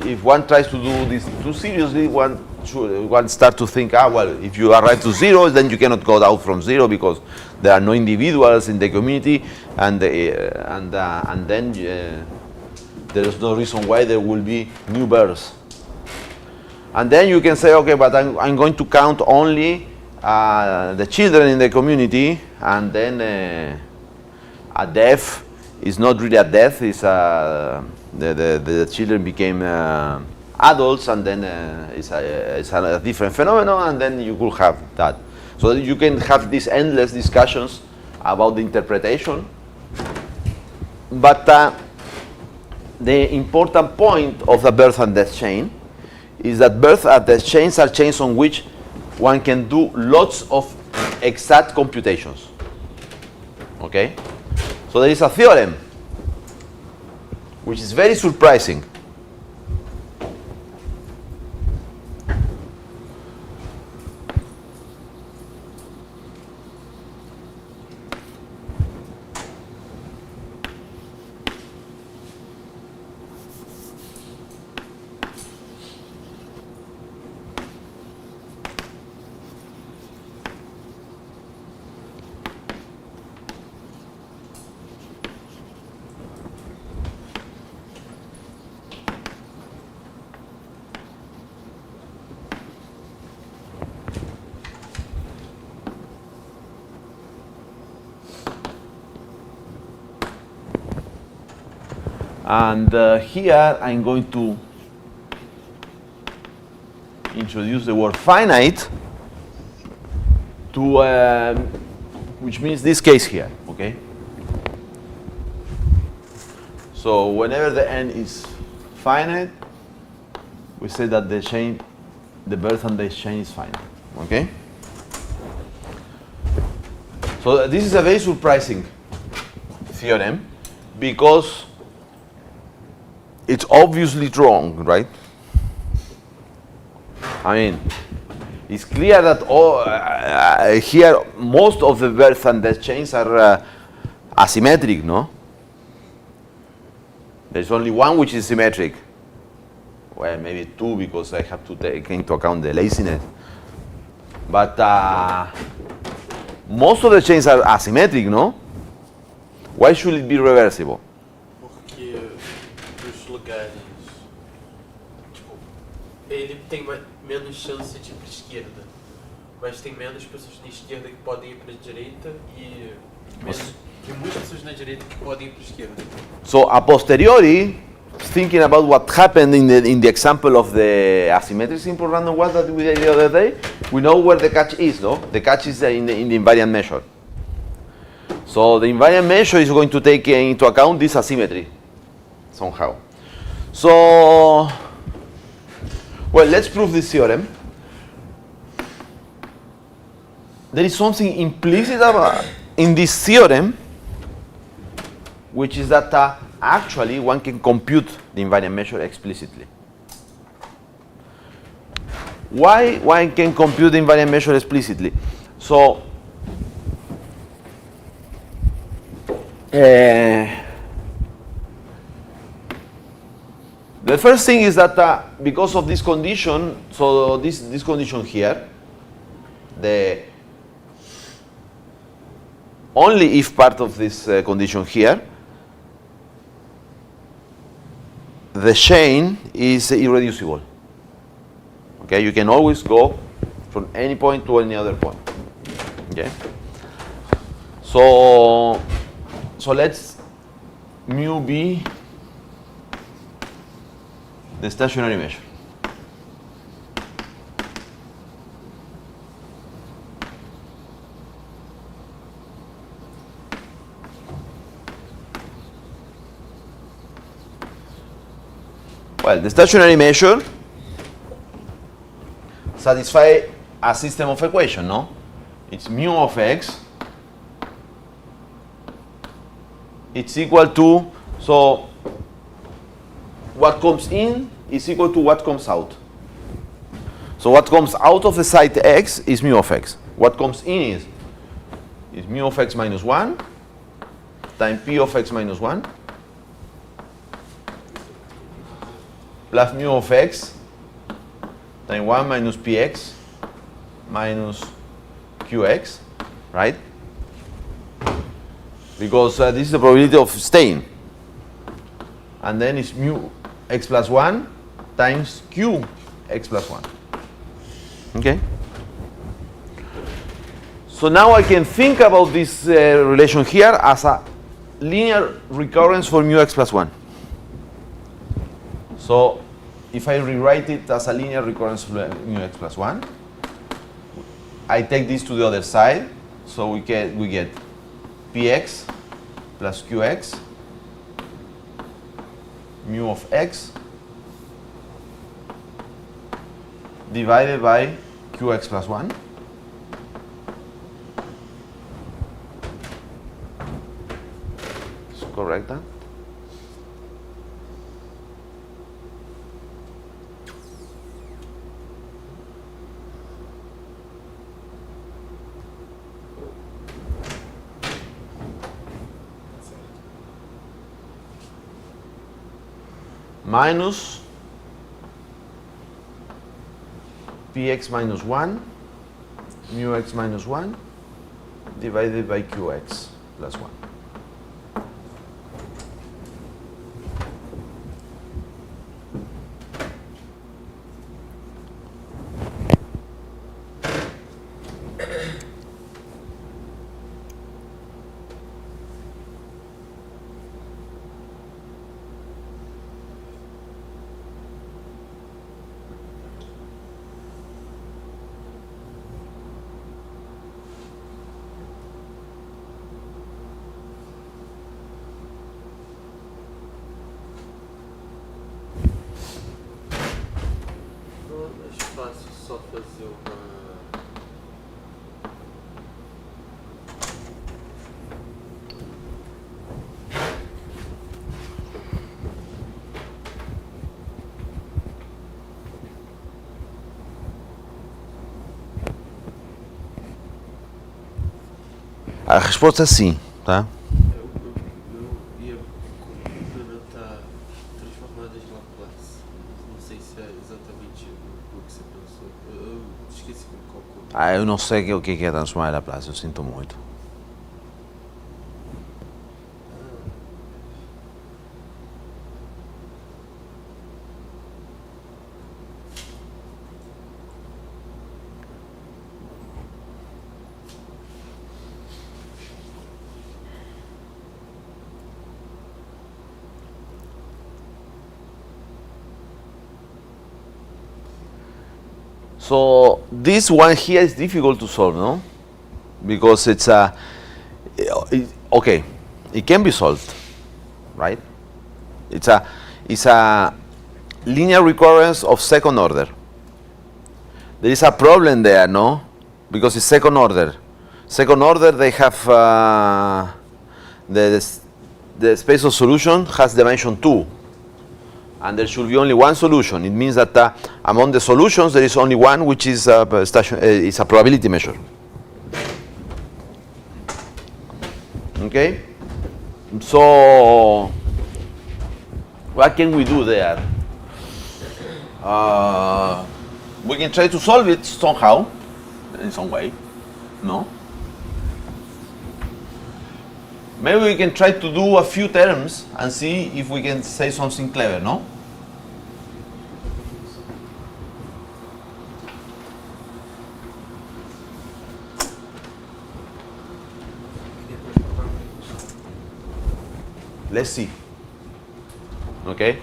if one tries to do this too seriously, one start to think, well, if you arrive to 0, then you cannot go down from 0 because there are no individuals in the community, and then there is no reason why there will be new births. And then you can say, okay, but I'm going to count only the children in the community, and then a death is not really a death. It's the children became adults, and then it's a different phenomenon, and then you could have that. So you can have these endless discussions about the interpretation. But the important point of the birth and death chain is that birth and death chains are chains on which one can do lots of exact computations. Okay? So there is a theorem which is very surprising. And here I'm going to introduce the word finite to which means this case here, okay? So whenever the n is finite, we say that the chain, the birth and death chain is finite, okay? So this is a very surprising theorem because it's obviously wrong, right? I mean, it's clear that here most of the birth and death chains are asymmetric, no? There's only one which is symmetric. Well, maybe two because I have to take into account the laziness. But most of the chains are asymmetric, no? Why should it be reversible? Porque os lugares, tipo, ele tem menos chance de ir para a esquerda, mas tem menos pessoas na esquerda que podem ir para a direita e muitas pessoas na direita que podem ir para a esquerda. So a posteriori, thinking about what happened in the example of the asymmetric simple random walk that we did the other day, we know where the catch is, no? The catch is in the invariant measure. So the invariant measure is going to take into account this asymmetry somehow. So, well, let's prove this theorem. There is something implicit in this theorem, which is that actually one can compute the invariant measure explicitly. Why one can compute the invariant measure explicitly? So the first thing is that because of this condition, so this condition here, the only if part of this condition here, the chain is irreducible. Okay, you can always go from any point to any other point. Okay, so let's mu be the stationary measure. Well, the stationary measure satisfy a system of equation, no? It's mu of x. It's equal to, so what comes in is equal to what comes out. So what comes out of the site x is mu of x. What comes in is mu of x minus 1 times p of x minus 1 plus mu of x times 1 minus px minus qx, right? Because this is the probability of staying. And then it's mu x plus 1 times q x plus 1. Okay? So now I can think about this relation here as a linear recurrence for mu x plus 1. So if I rewrite it as a linear recurrence for mu x plus 1, I take this to the other side, so we get px plus qx mu of x divided by qx plus 1 is correct, huh? Minus px minus 1 mu x minus 1 divided by qx plus 1. Só fazer uma... A resposta é sim, tá? Eu ia complementar transformadas de Laplace. Não sei se é exatamente o que você pensou. Eu esqueci qual cor. Eu não sei o que é transformar Laplace, eu sinto muito. So this one here is difficult to solve, no? Because it's okay, it can be solved, right? It's a linear recurrence of second order. There is a problem there, no? Because it's second order. Second order, they have the space of solution has dimension 2. And there should be only one solution. It means that among the solutions, there is only one, which is a probability measure. Okay? So, what can we do there? We can try to solve it somehow, in some way. No? Maybe we can try to do a few terms and see if we can say something clever, no? Let's see. Okay?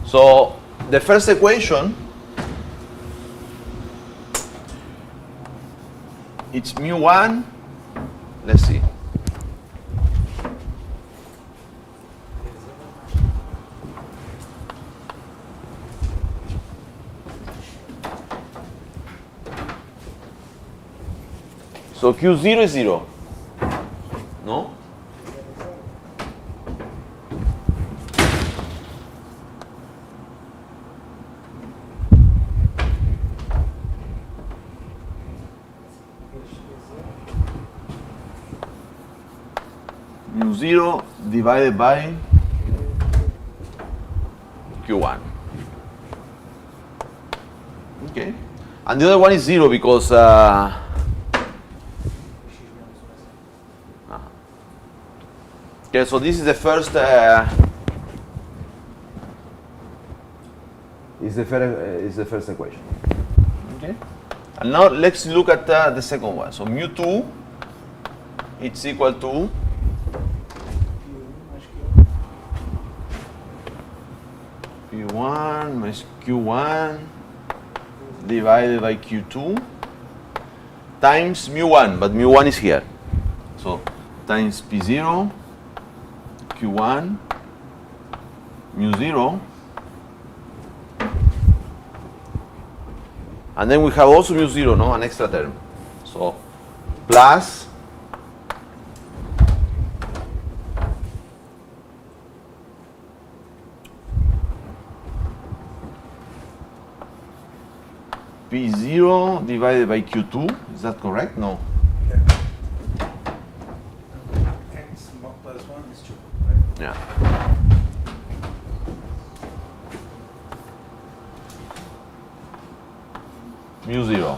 So, the first equation, it's mu1. Let's see. So Q0 is 0. No? Mu0 divided by Q1. Okay. And the other one is 0 because okay, so this is the first is the first equation. Okay. And now let's look at the second one. So mu2 it's equal to P1 minus Q1 divided by Q2 times mu1, but mu1 is here. So times P0 Q1 mu0, and then we have also mu0, no, an extra term. So plus P0 divided by Q2. Is that correct? No. X plus 1 is 2. Yeah. Mu0.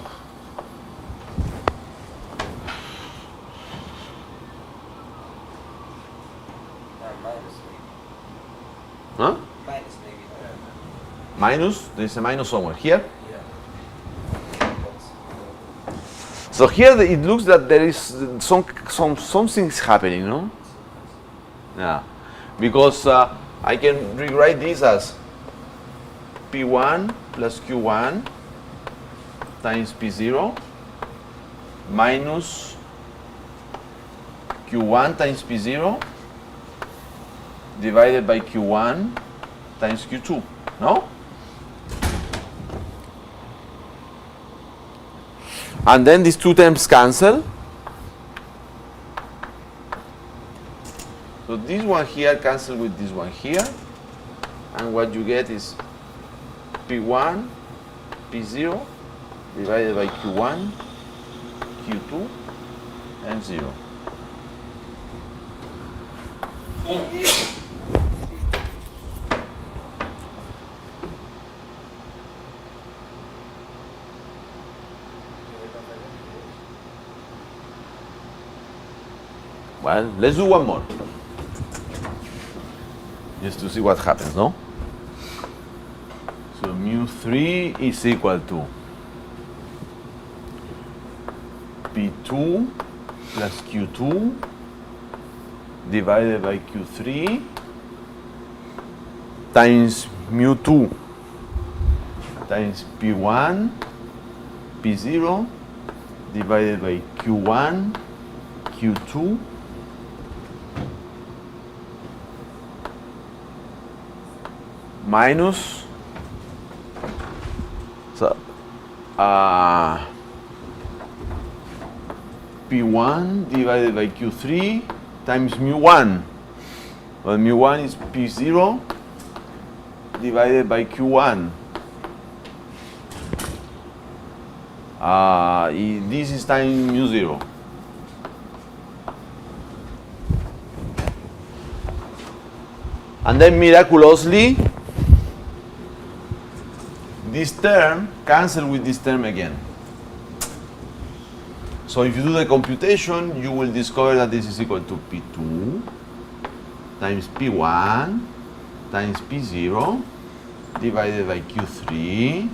Minus maybe. Huh? Minus maybe. Minus? There's a minus somewhere. Here? Yeah. So here it looks that there is something's happening, no? Yeah. Because I can rewrite this as P1 plus Q1 times P0 minus Q1 times P0 divided by Q1 times Q2, no? And then these two terms cancel. So this one here cancel with this one here. And what you get is P1, P0 divided by Q1, Q2, and 0. Well, let's do one more. Just to see what happens, no? So mu3 is equal to P2 plus Q2 divided by Q3 times mu2 times P1 P0 divided by Q1 Q2 minus P1 divided by Q3 times mu1. Well, mu1 is P0 divided by Q1. This is time mu0. And then miraculously, this term cancels with this term again. So if you do the computation, you will discover that this is equal to P2 times P1 times P0 divided by Q3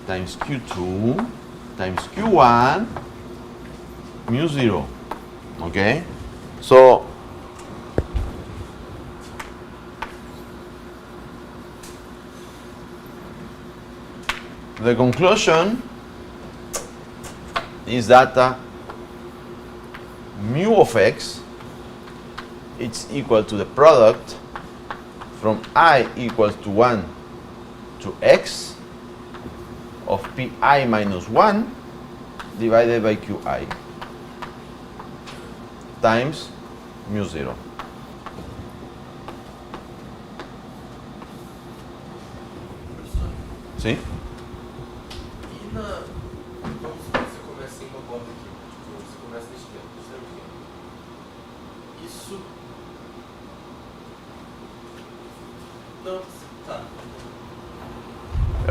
times Q2 times Q1 mu0. Okay? So the conclusion is that mu of x is equal to the product from I equals to 1 to x of pi minus 1 divided by qi times mu0. ¿Sí? E na. Vamos supor que você começa em uma borda aqui. Tipo, você começa na esquerda, extremo esquerdo. Isso. Não, tá.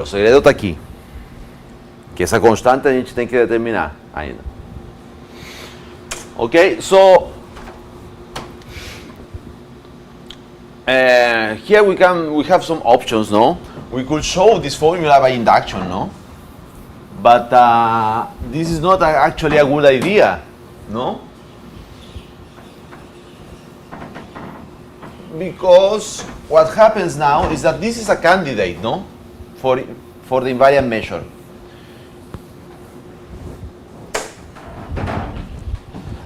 O segredo está aqui. Que essa constante a gente tem que determinar ainda. Okay, so here we have some options, no? We could show this formula by induction, no? But this is not actually a good idea, no? Because what happens now is that this is a candidate, no? For the invariant measure.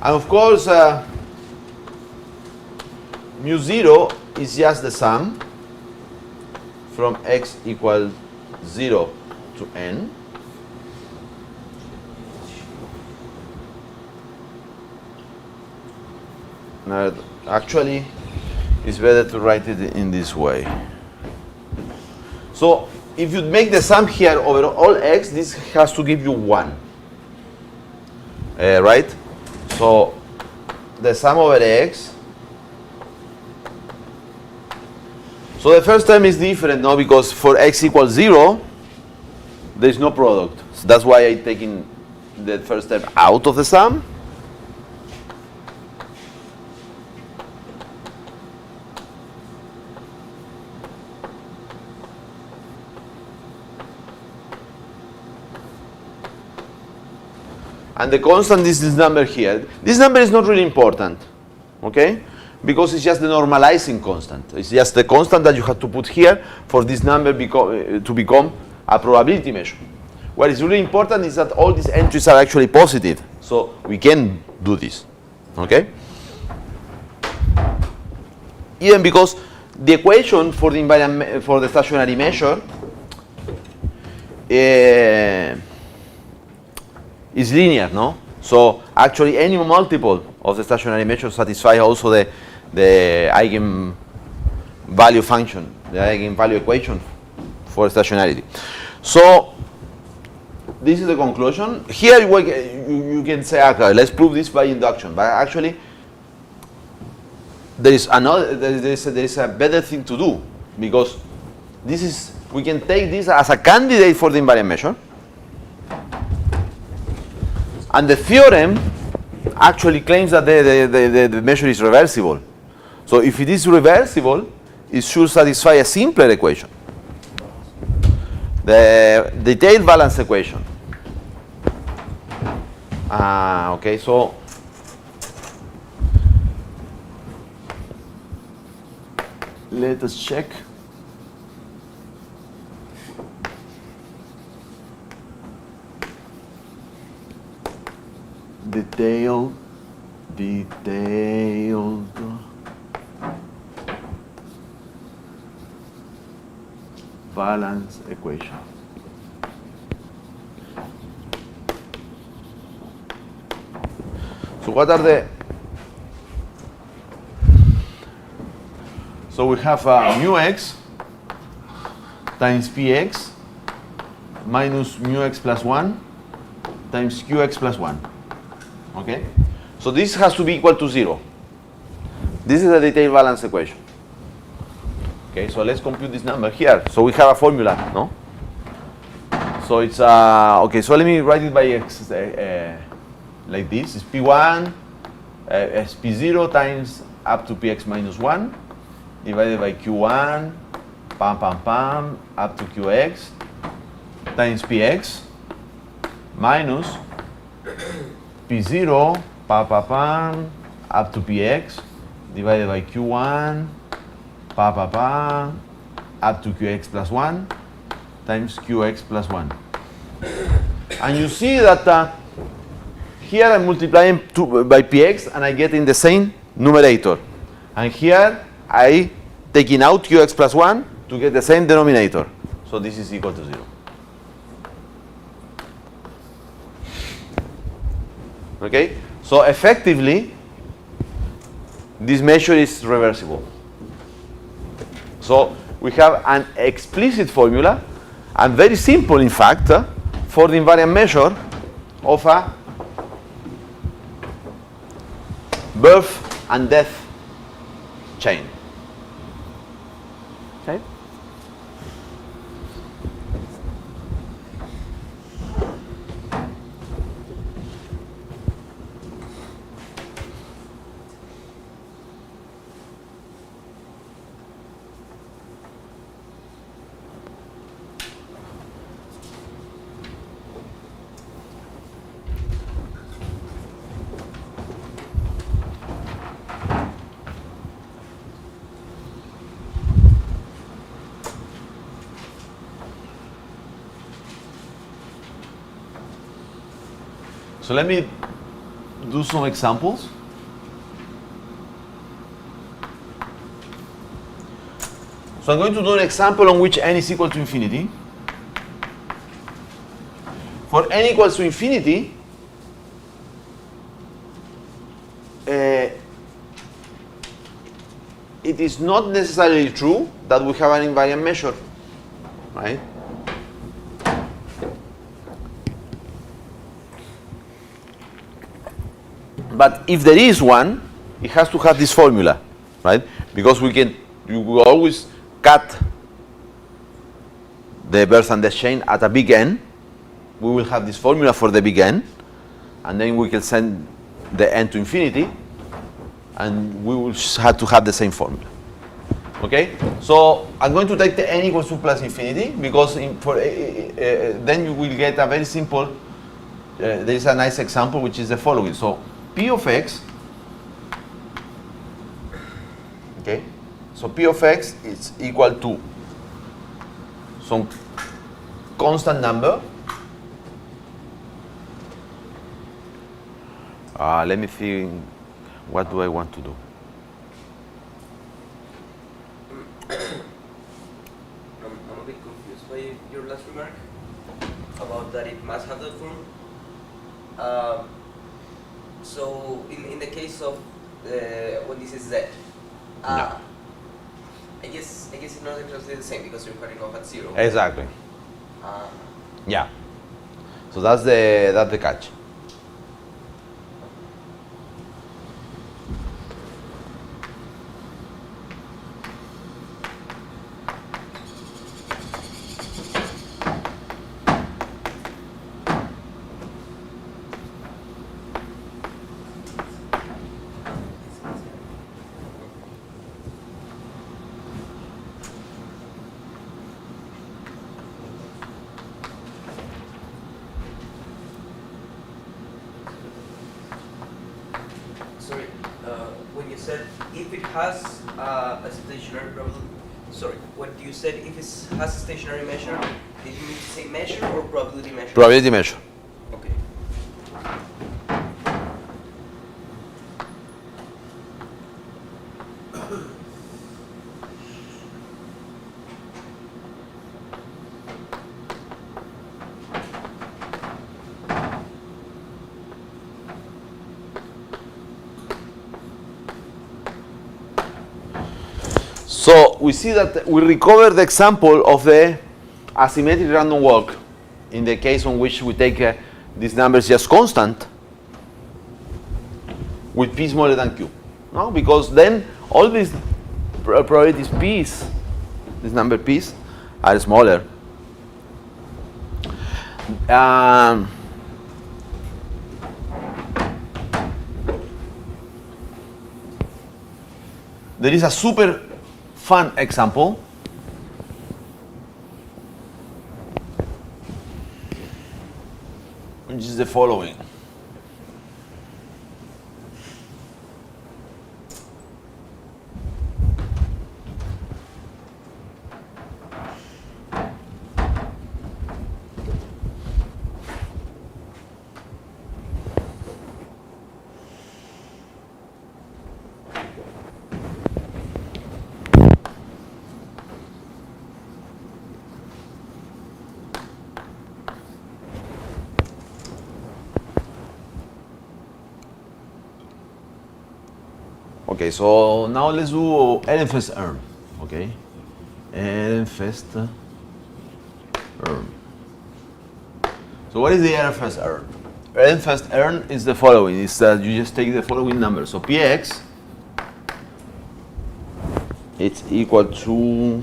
And of course, mu0 is just the sum from x equals 0 to n. Now, actually, it's better to write it in this way. So, if you make the sum here over all x, this has to give you 1. Right? So, the sum over x. So the first term is different, no? Because for x equals 0, there is no product. So that's why I'm taking the first term out of the sum. And the constant is this number here. This number is not really important, okay? Because it's just the normalizing constant. It's just the constant that you have to put here for this number to become a probability measure. What is really important is that all these entries are actually positive. So we can do this, okay? Even because the equation for the for the stationary measure is linear, no? So actually any multiple of the stationary measure satisfies also the eigenvalue function, the eigenvalue equation for stationarity. So this is the conclusion. Here you can say, okay, let's prove this by induction, but actually there is a better thing to do, because we can take this as a candidate for the invariant measure. And the theorem actually claims that the measure is reversible. So if it is reversible, it should satisfy a simpler equation, the detailed balance equation. Okay, so let us check. Detailed balance equation. So what are the? So we have mu x times px minus mu x plus 1 times qx plus 1. Okay? So this has to be equal to 0. This is a detailed balance equation. Okay, so let's compute this number here. So we have a formula, no? So it's okay. So let me write it by x like this. It's p1, it's p0 times up to px minus 1 divided by q1, up to qx times px minus p0, up to px divided by q1, up to qx plus 1 times qx plus 1. And you see that here I'm multiplying by px and I get in the same numerator. And here I taking out qx plus 1 to get the same denominator. So this is equal to 0. Okay? So effectively, this measure is reversible. So we have an explicit formula, and very simple in fact, for the invariant measure of a birth and death chain. Okay? So let me do some examples. So I'm going to do an example on which n is equal to infinity. For n equals to infinity, it is not necessarily true that we have an invariant measure, right? But if there is one, it has to have this formula, right? Because you will always cut the birth and death chain at a big N. We will have this formula for the big N, and then we can send the N to infinity, and we will have to have the same formula. Okay? So I'm going to take the N equals to plus infinity, because then you will get a very simple, there is a nice example which is the following. So P of x, okay, so P of x is equal to some constant number. Let me think, what do I want to do? I'm a bit confused by your last remark about that it must have that form. So in the case of when this is z, No. I guess it's not exactly the same because you're cutting off at 0. Exactly. Yeah. So that's the catch. Sorry, when you said if it has a stationary probability, when you said if it has a stationary measure, did you mean to say measure or probability measure? Probability measure. Okay. So we see that we recover the example of the asymmetric random walk in the case on which we take these numbers just constant with p smaller than q. No, because then all these probabilities p's, this number p's, are smaller. There is a super fun example. Which is the following. Okay, so now let's do Ehrenfest erm. Okay, Ehrenfest erm. So what is the Ehrenfest erm? Ehrenfest erm is the following. It's that you just take the following number. So px, it's equal to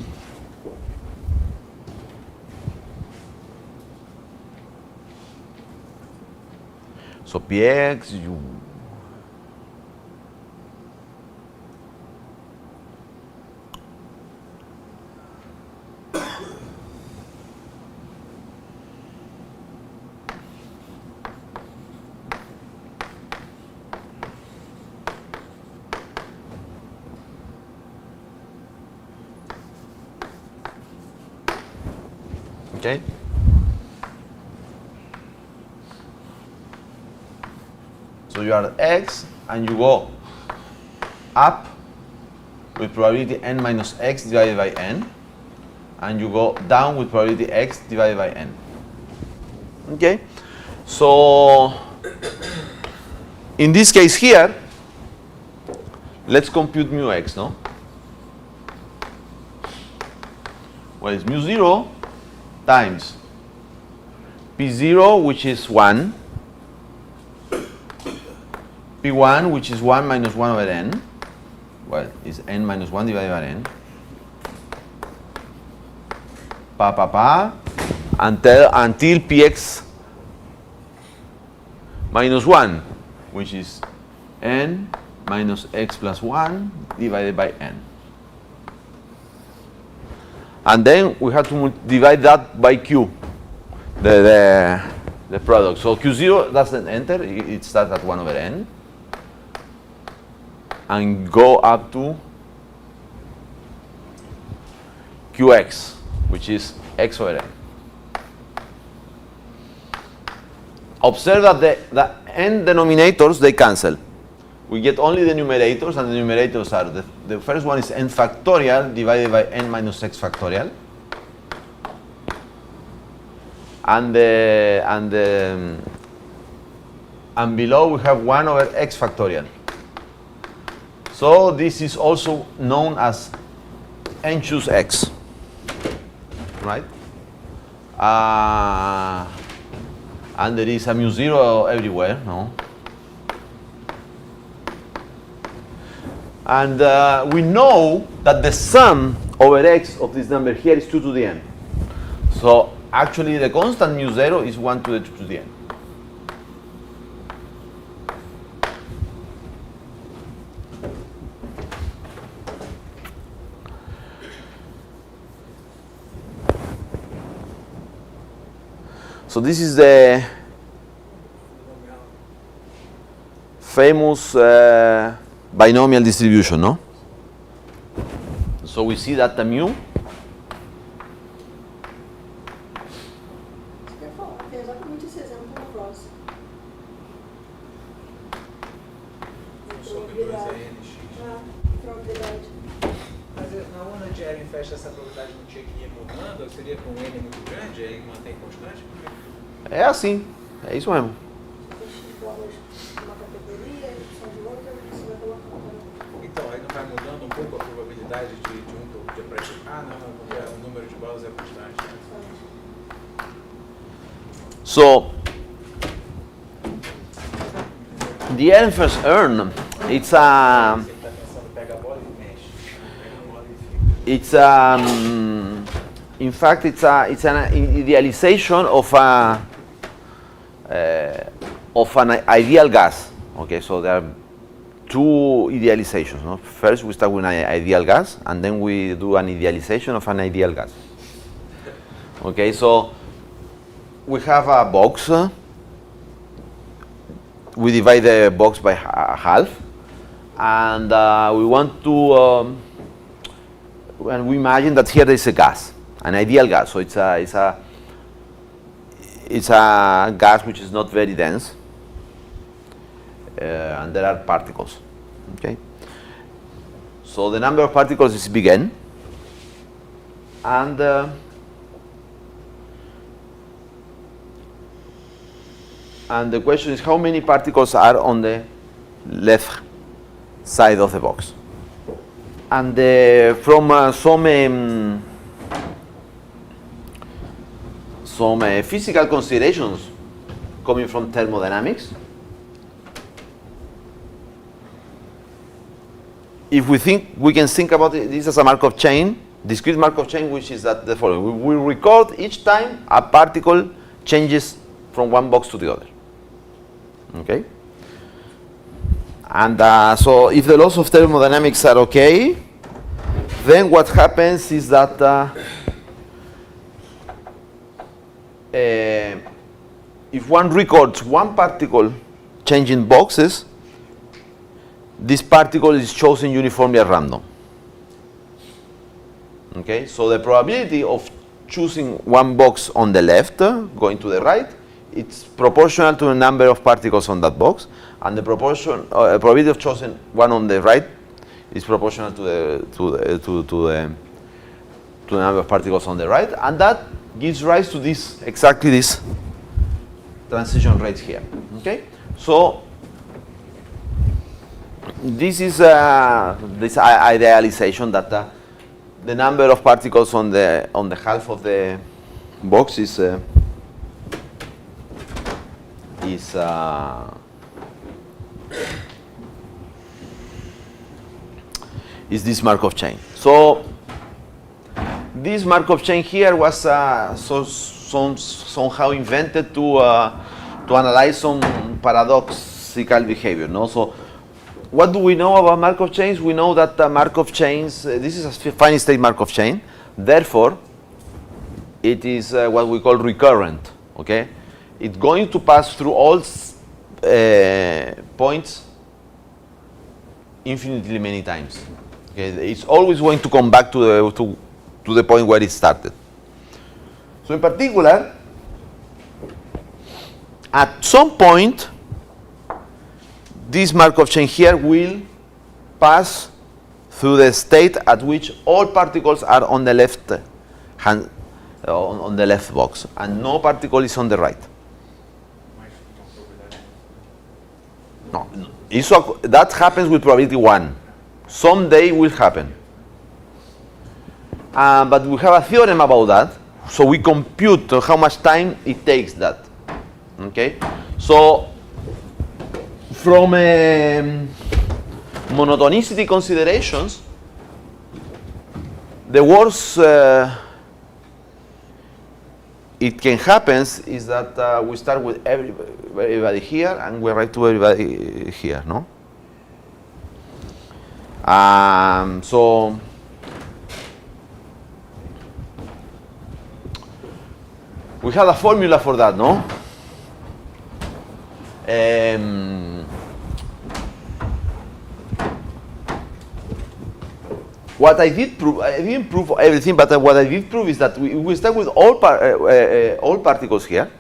px you. Okay. So you are x and you go up with probability n minus x divided by n, and you go down with probability x divided by n. Okay. So in this case here, let's compute mu x, no? Well, it's mu 0 times p0, which is 1, p1, which is 1 minus 1 over n, well, it's n minus 1 divided by n, until px minus 1, which is n minus x plus 1 divided by n. And then we have to divide that by q, the product. So q0 doesn't enter, it starts at 1 over n, and go up to qx, which is x over n. Observe that the n denominators, they cancel. We get only the numerators, and the numerators are the first one is n factorial divided by n minus x factorial, and below we have 1 over x factorial. So this is also known as n choose x, right? And there is a mu 0 everywhere, no? And we know that the sum over x of this number here is 2 to the n. So actually the constant mu 0 is 1 to the 2 to the n. So this is the famous binomial distribution, no? So we see that the mu Você quer falar? Tem exatamente esse exemplo no próximo. Sobre 2nx. Probabilidade. Mas na onda de Ehrenfest essa probabilidade não tinha que ir mudando? Ou seria com n muito grande, aí mantém constante? é assim, é isso mesmo. X bolas de uma categoria, Y de outra, você vai colocando. Então, aí não vai mudando um pouco a probabilidade de praticar? Não, porque o número de balas é constante. So the elephant's urn, it's a Você está pensando, pega a bola e mexe. Pega a bola e fica. it's in fact it's an idealization of an ideal gas. Okay, so there are two idealizations. No? First we start with an ideal gas, and then we do an idealization of an ideal gas. Okay, so we have a box. We divide the box by half, and we want to. And we imagine that here there is a gas, an ideal gas. So it's a gas which is not very dense, and there are particles. Okay. So the number of particles is big N, and the question is how many particles are on the left side of the box. And from some physical considerations coming from thermodynamics, if we can think about this as a Markov chain, discrete Markov chain, which is that the following: we record each time a particle changes from one box to the other. Okay. And so if the laws of thermodynamics are okay, then what happens is that if one records one particle changing boxes, this particle is chosen uniformly at random. Okay, so the probability of choosing one box on the left going to the right, it's proportional to the number of particles on that box, and the probability of choosing one on the right is proportional to the number of particles on the right, and that gives rise to this exactly this transition rate here. Okay, so this is this idealization that the number of particles on the half of the box is this Markov chain. So this Markov chain here was somehow invented to analyze some paradoxical behavior. No, so what do we know about Markov chains? We know that Markov chains. This is a finite state Markov chain. Therefore, it is what we call recurrent. Okay, it's going to pass through all points infinitely many times. Okay, it's always going to come back to the point where it started. So in particular, at some point, this Markov chain here will pass through the state at which all particles are on the left hand, on the left box, and no particle is on the right. No, that happens with probability 1. Someday will happen. But we have a theorem about that, so we compute how much time it takes that. Okay? So, from monotonicity considerations, the worst it can happen is that we start with everybody here and we write to everybody here, no? So we have a formula for that, no? What I did prove, I didn't prove everything, but what I did prove is that we start with all particles here.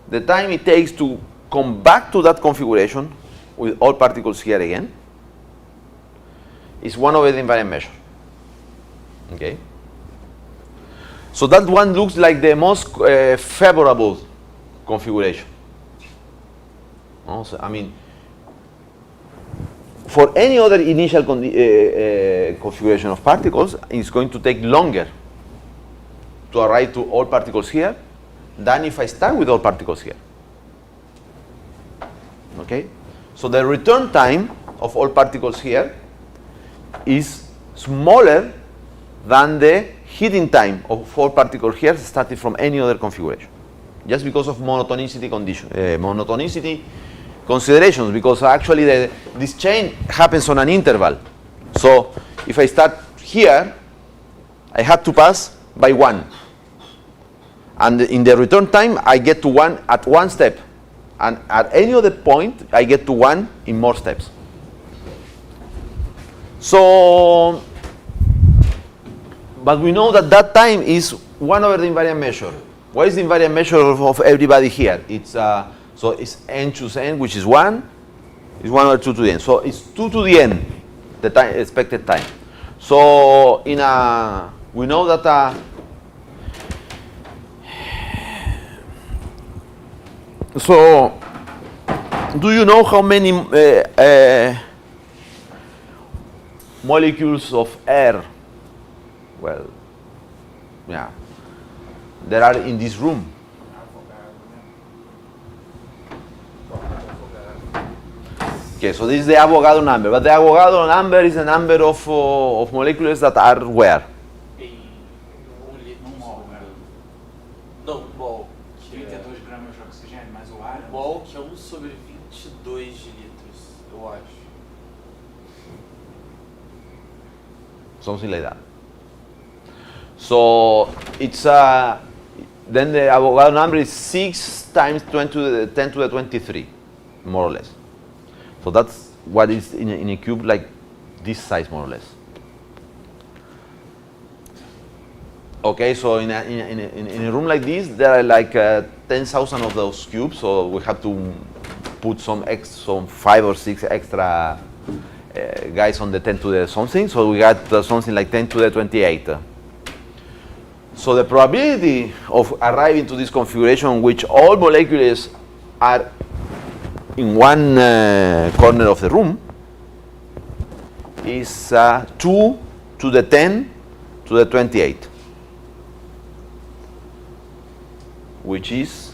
The time it takes to come back to that configuration with all particles here again is 1 over the invariant measure. Okay. So that one looks like the most favorable configuration. So, I mean, for any other initial configuration of particles, it's going to take longer to arrive to all particles here than if I start with all particles here. Okay? So the return time of all particles here is smaller than the heating time of all particles here starting from any other configuration. Just because of monotonicity monotonicity considerations, because actually this chain happens on an interval. So if I start here, I have to pass by 1. And in the return time, I get to 1 at one step. And at any other point, I get to 1 in more steps. So, but we know that that time is 1 over the invariant measure. What is the invariant measure of everybody here? It's so it's n choose n, which is 1. It's 1 over 2 to the n. So it's 2 to the n, the time, expected time. So we know that so do you know how many molecules of air, well, yeah, there are in this room? Okay, so this is the Avogadro number, but the Avogadro number is a number of molecules that are where? Não, mol. 32 gramas de oxigênio, mais o ar. Mol que é 1 sobre 22 de litros, eu acho. Something like that. So it's then the Avogadro number is 6 times 10 to the 23, more or less. So that's what is in a cube like this size, more or less. Okay, so in a room like this, there are like 10,000 of those cubes. So we have to put some 5 or 6 extra guys on the 10 to the something. So we got something like 10 to the 28. So the probability of arriving to this configuration in which all molecules are in one corner of the room is 2 to the 10 to the 28, which is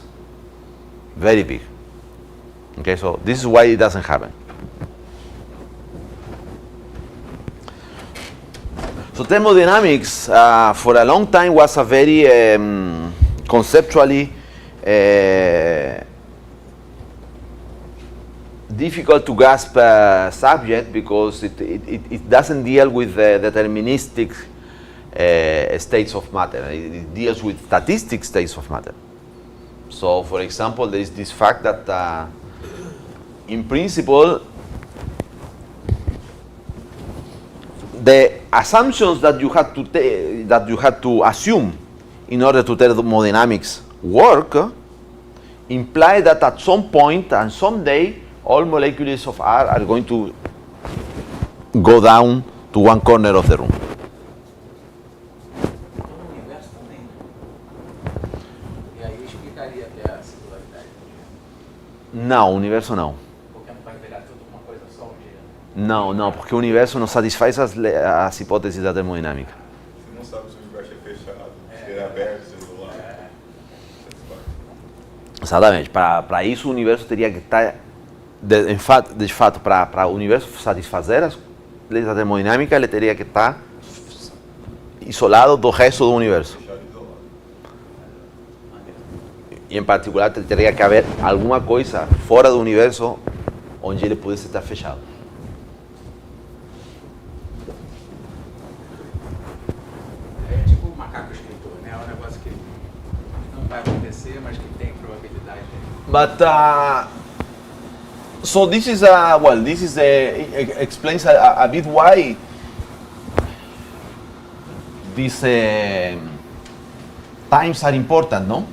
very big. Okay, so this is why it doesn't happen. So thermodynamics for a long time was a very conceptually difficult to grasp subject, because it doesn't deal with deterministic states of matter. It deals with statistic states of matter. So, for example, there is this fact that in principle, the assumptions that you had to assume in order to thermodynamics work imply that at some point and someday all molecules of R are going to go down to one corner of the room. No universo também. E aí explicaria até a singularidade. Não, o universo não. Porque não vai virar tudo uma coisa só um dia. Não, porque o universo não satisfaz as hipóteses da termodinâmica. Você não sabe se o universo é fechado, se é aberto, se é isolado. Exatamente. Para isso, o universo teria que estar, de fato, para o universo satisfazer as leis da termodinâmica, ele teria que estar isolado do resto do universo. Fechado e isolado. E, em particular, teria que haver alguma coisa fora do universo onde ele pudesse estar fechado. É tipo o macaco escritor, né? É um negócio que não vai acontecer, mas que tem probabilidade. But so this is explains a bit why these times are important, no?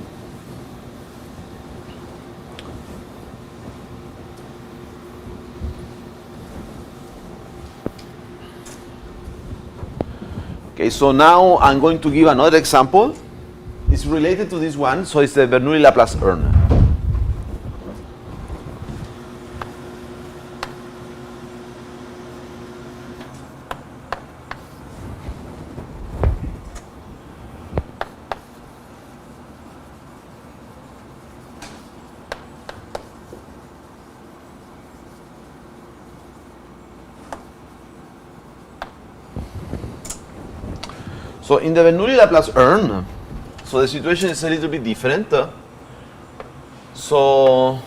Okay, so now I'm going to give another example. It's related to this one, so it's the Bernoulli-Laplace urn. So in the Bernoulli Laplace urn, so the situation is a little bit different. So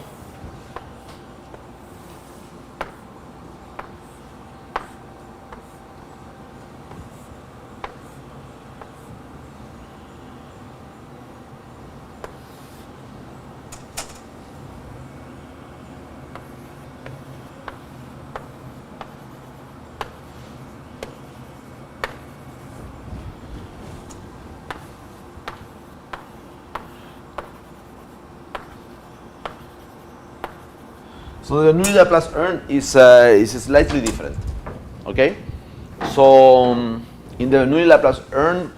the Bernoulli Laplace urn is slightly different. Okay, so in the Bernoulli Laplace urn,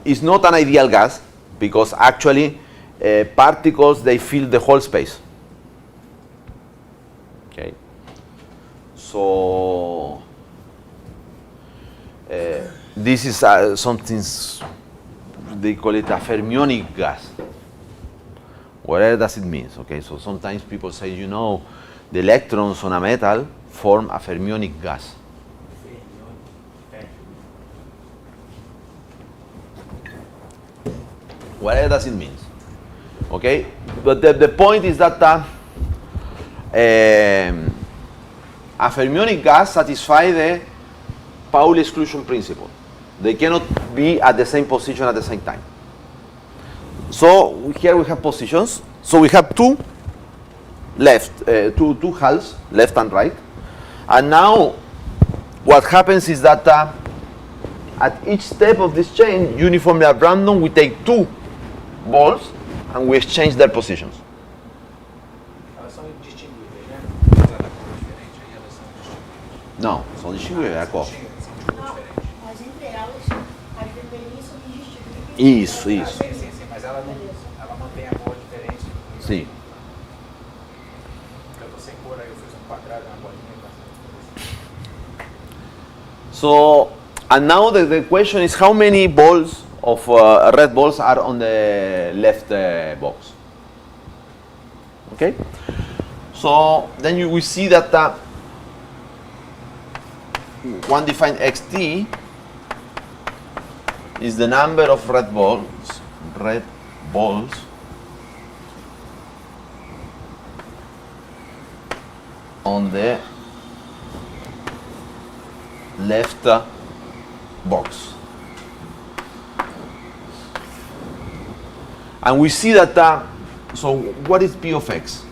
it's not an ideal gas because actually particles, they fill the whole space. Okay, so this is something they call it a fermionic gas. Whatever does it mean? Okay, so sometimes people say, you know, the electrons on a metal form a fermionic gas. Whatever does it mean? Okay, but the point is that a fermionic gas satisfies the Pauli exclusion principle. They cannot be at the same position at the same time. So here we have positions. So we have two halves, left and right. And now what happens is that at each step of this chain, uniformly at random, we take two balls and we exchange their positions. Elas são indistinguíveis, né? Mas ela cor diferente, aí elas são indistinguíveis. Não, são distinguíveis, é a cor. São de cor diferente. Mas entre elas, as vermelhinhas são indistinguíveis. Isso, Ah, isso. sim, mas ela mantém a cor diferente. Sim. Porque eu tô sem cor aí, eu fiz quadrado na bolinha. So, and now the question is how many balls of red balls are on the left box. Okay? So, then we see that one defined xt is the number of red balls on the left box. And we see that, so what is P of x?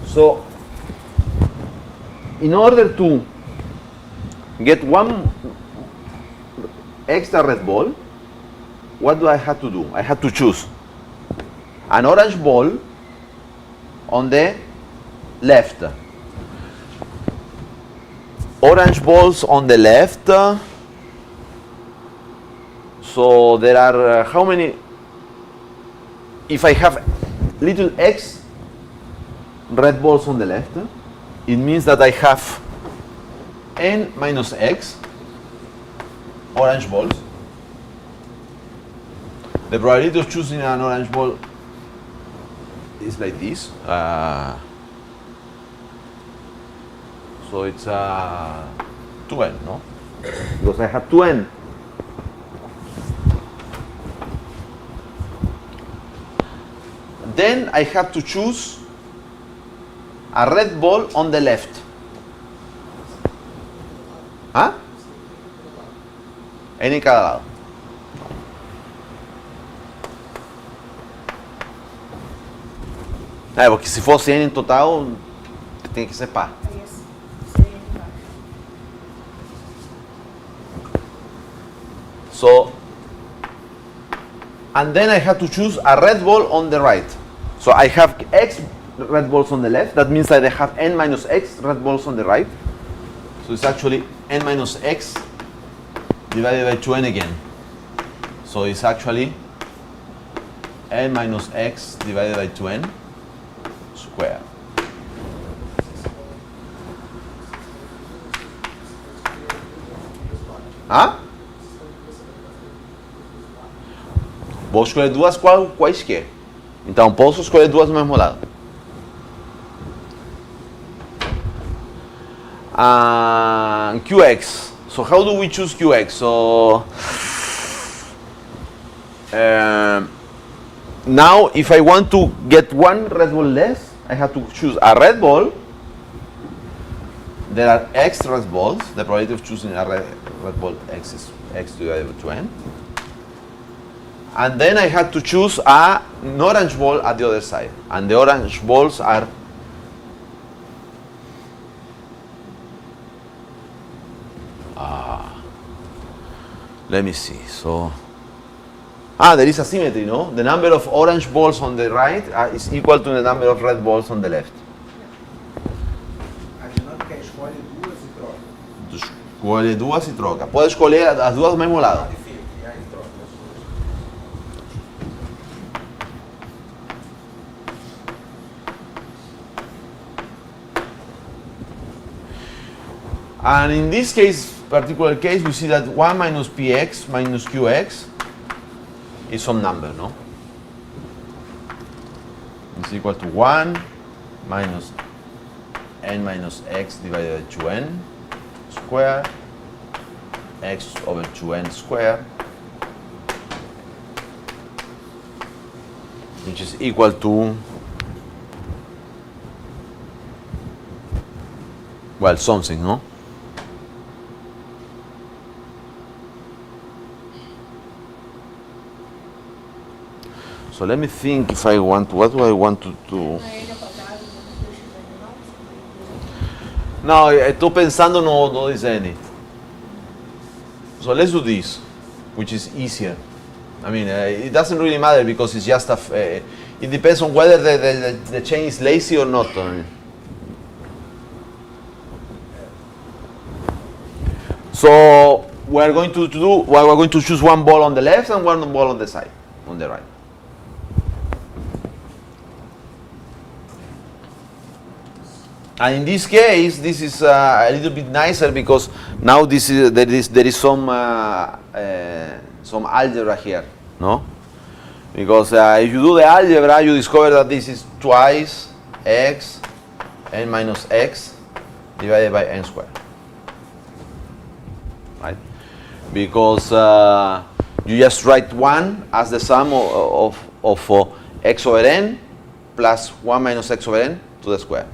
So, in order to get one extra red ball, what do I have to do? I have to choose an orange ball on the left. Orange balls on the left. So there are how many? If I have little x red balls on the left, it means that I have n minus x orange balls. The probability of choosing an orange ball is like this. So it's 2n, no? Because I have 2n. Then I have to choose a red ball on the left. ¿Ah? N en cada lado. Porque se fosse N em total, tem que ser par. So, and then I have to choose a red ball on the right. So I have x red balls on the left. That means that I have n minus x red balls on the right. So it's actually n minus x divided by 2n again. So it's actually n minus x divided by 2n squared. Ah? Vou escolher duas quaisquer. Então posso escolher duas no mesmo lado. and qx. So how do we choose qx? So now if I want to get one red ball less, I have to choose a red ball. There are x red balls. The probability of choosing a red ball x is x divided by 2n. And then I have to choose an orange ball at the other side. And the orange balls are let me see. So there is a symmetry, no? The number of orange balls on the right is equal to the number of red balls on the left. A dinâmica é escolhe duas e troca. Tu escolhe duas e troca. Pode escolher as duas do mesmo lado. Enfim, e aí troca. And in this particular case, we see that 1 minus px minus qx is some number, no? It's equal to 1 minus n minus x divided by 2n squared x over 2n squared, which is equal to, well, something, no? So let me think if I want, what do I want to do? No, estou pensando, no dice any. So let's do this, which is easier. I mean, it doesn't really matter because it's just it depends on whether the chain is lazy or not. So we're going to choose one ball on the left and one ball on the side, on the right. And in this case, this is a little bit nicer because now there is some algebra here, no? Because if you do the algebra, you discover that this is twice x n minus x divided by n squared, right? Because you just write 1 as the sum of x over n plus 1 minus x over n to the square.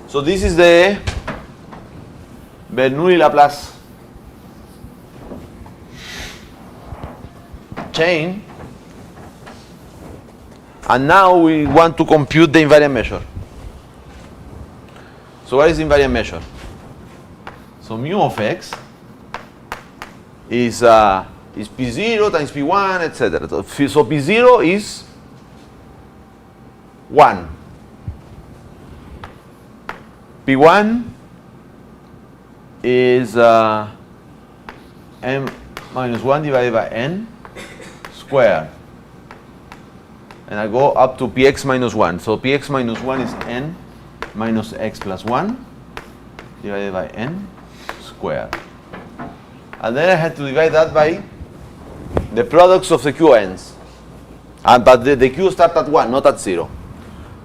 So this is the Bernoulli-Laplace chain, and now we want to compute the invariant measure. So what is the invariant measure? So mu of x is p0 times p1, etc. So p0 is 1. P1 is m minus 1 divided by n squared. And I go up to px minus 1. So px minus 1 is n minus x plus 1 divided by n squared. And then I had to divide that by the products of the qn's. But the q start at 1, not at 0.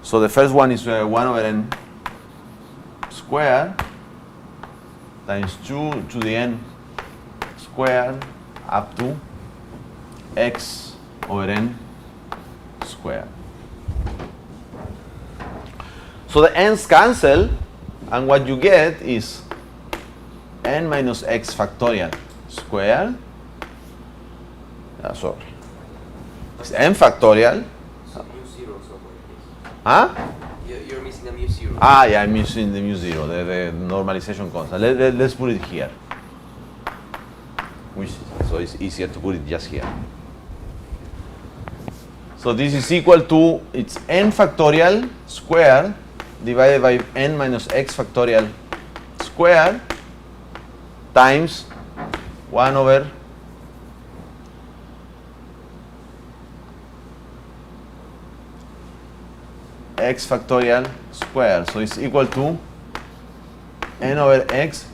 So the first one is 1 over n squared times 2 to the n squared up to x over n squared. So the n's cancel, and what you get is n minus x factorial squared. Sorry. It's n factorial. So mu 0 somewhere, please. Huh? You're missing the mu 0. Yeah, I'm using the mu 0, the normalization constant. Let's put it here. So it's easier to put it just here. So this is equal to, it's n factorial squared divided by n minus x factorial squared times 1 over x factorial squared. So it's equal to n over x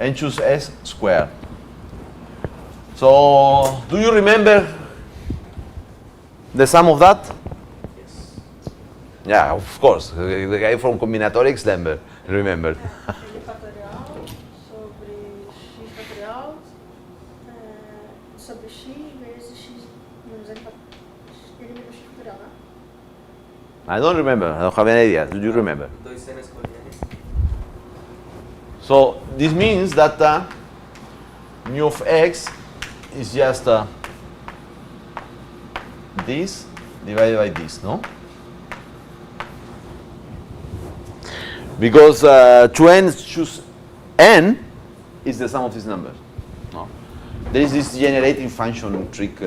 n choose s squared. So do you remember the sum of that? Yes. Yeah, of course. The guy from combinatorics, remember. L fatorial sobre x fatorial sobre x vezes x menos L menos x fatorial, né? I don't remember. I don't have any idea. Do you remember? 2n escolhidas. So this means that mu of x is just this divided by this, no? Because 2n choose n is the sum of these numbers. No? There is this generating function trick.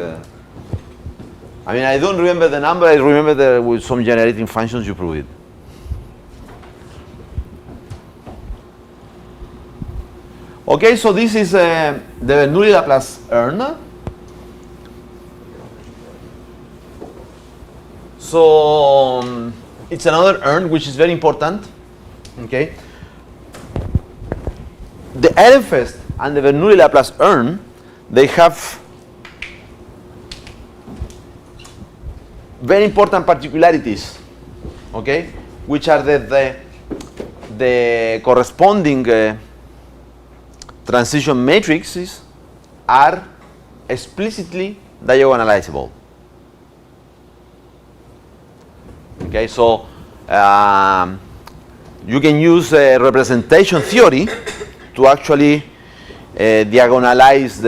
I mean, I don't remember the number. I remember that with some generating functions you prove it. Okay, so this is the Bernoulli Laplace urn. So it's another urn which is very important. Okay, the Ehrenfest and the Bernoulli Laplace urn, they have very important particularities. Okay, which are the corresponding transition matrices are explicitly diagonalizable. Okay, so you can use representation theory to actually diagonalize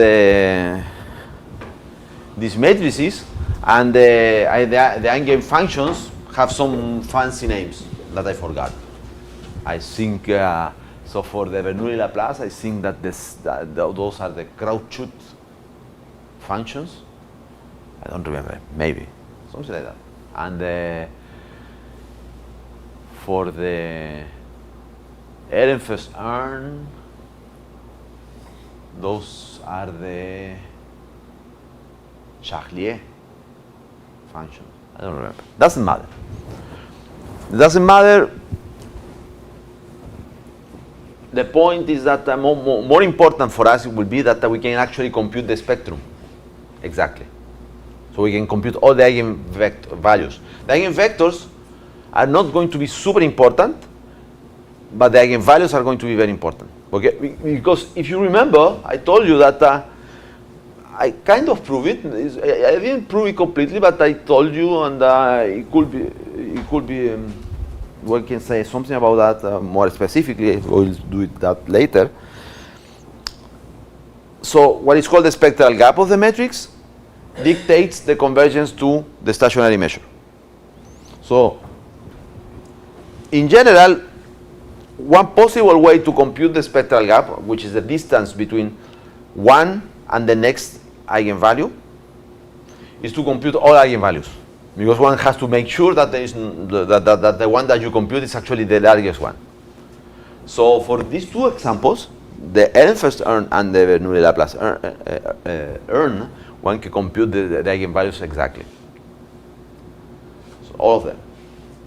these matrices, and the eigenfunctions have some fancy names that I forgot. I think so for the Bernoulli Laplace, I think that those are the Krautschut functions. I don't remember, maybe something like that. And for the Ehrenfest urn, those are the Charlier functions. I don't remember. Doesn't matter. It doesn't matter. The point is that more important for us will be that we can actually compute the spectrum. Exactly. So we can compute all the eigenvalues. The eigenvectors are not going to be super important, but the eigenvalues are going to be very important. Okay? Because if you remember, I told you that I kind of proved it. I didn't prove it completely, but I told you, and it could be. We can say something about that more specifically. We'll do that later. So what is called the spectral gap of the matrix dictates the convergence to the stationary measure. So in general, one possible way to compute the spectral gap, which is the distance between one and the next eigenvalue, is to compute all eigenvalues. Because one has to make sure that there is that the one that you compute is actually the largest one. So for these two examples, the Ehrenfest urn and the Bernoulli Laplace urn, one can compute the eigenvalues exactly. So all of them.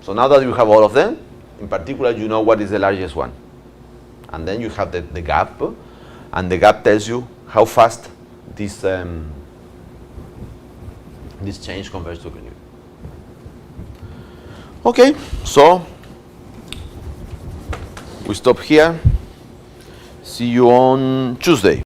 So now that you have all of them, in particular, you know what is the largest one. And then you have the gap, and the gap tells you how fast this change converges to equilibrium. Okay, so we stop here. See you on Tuesday.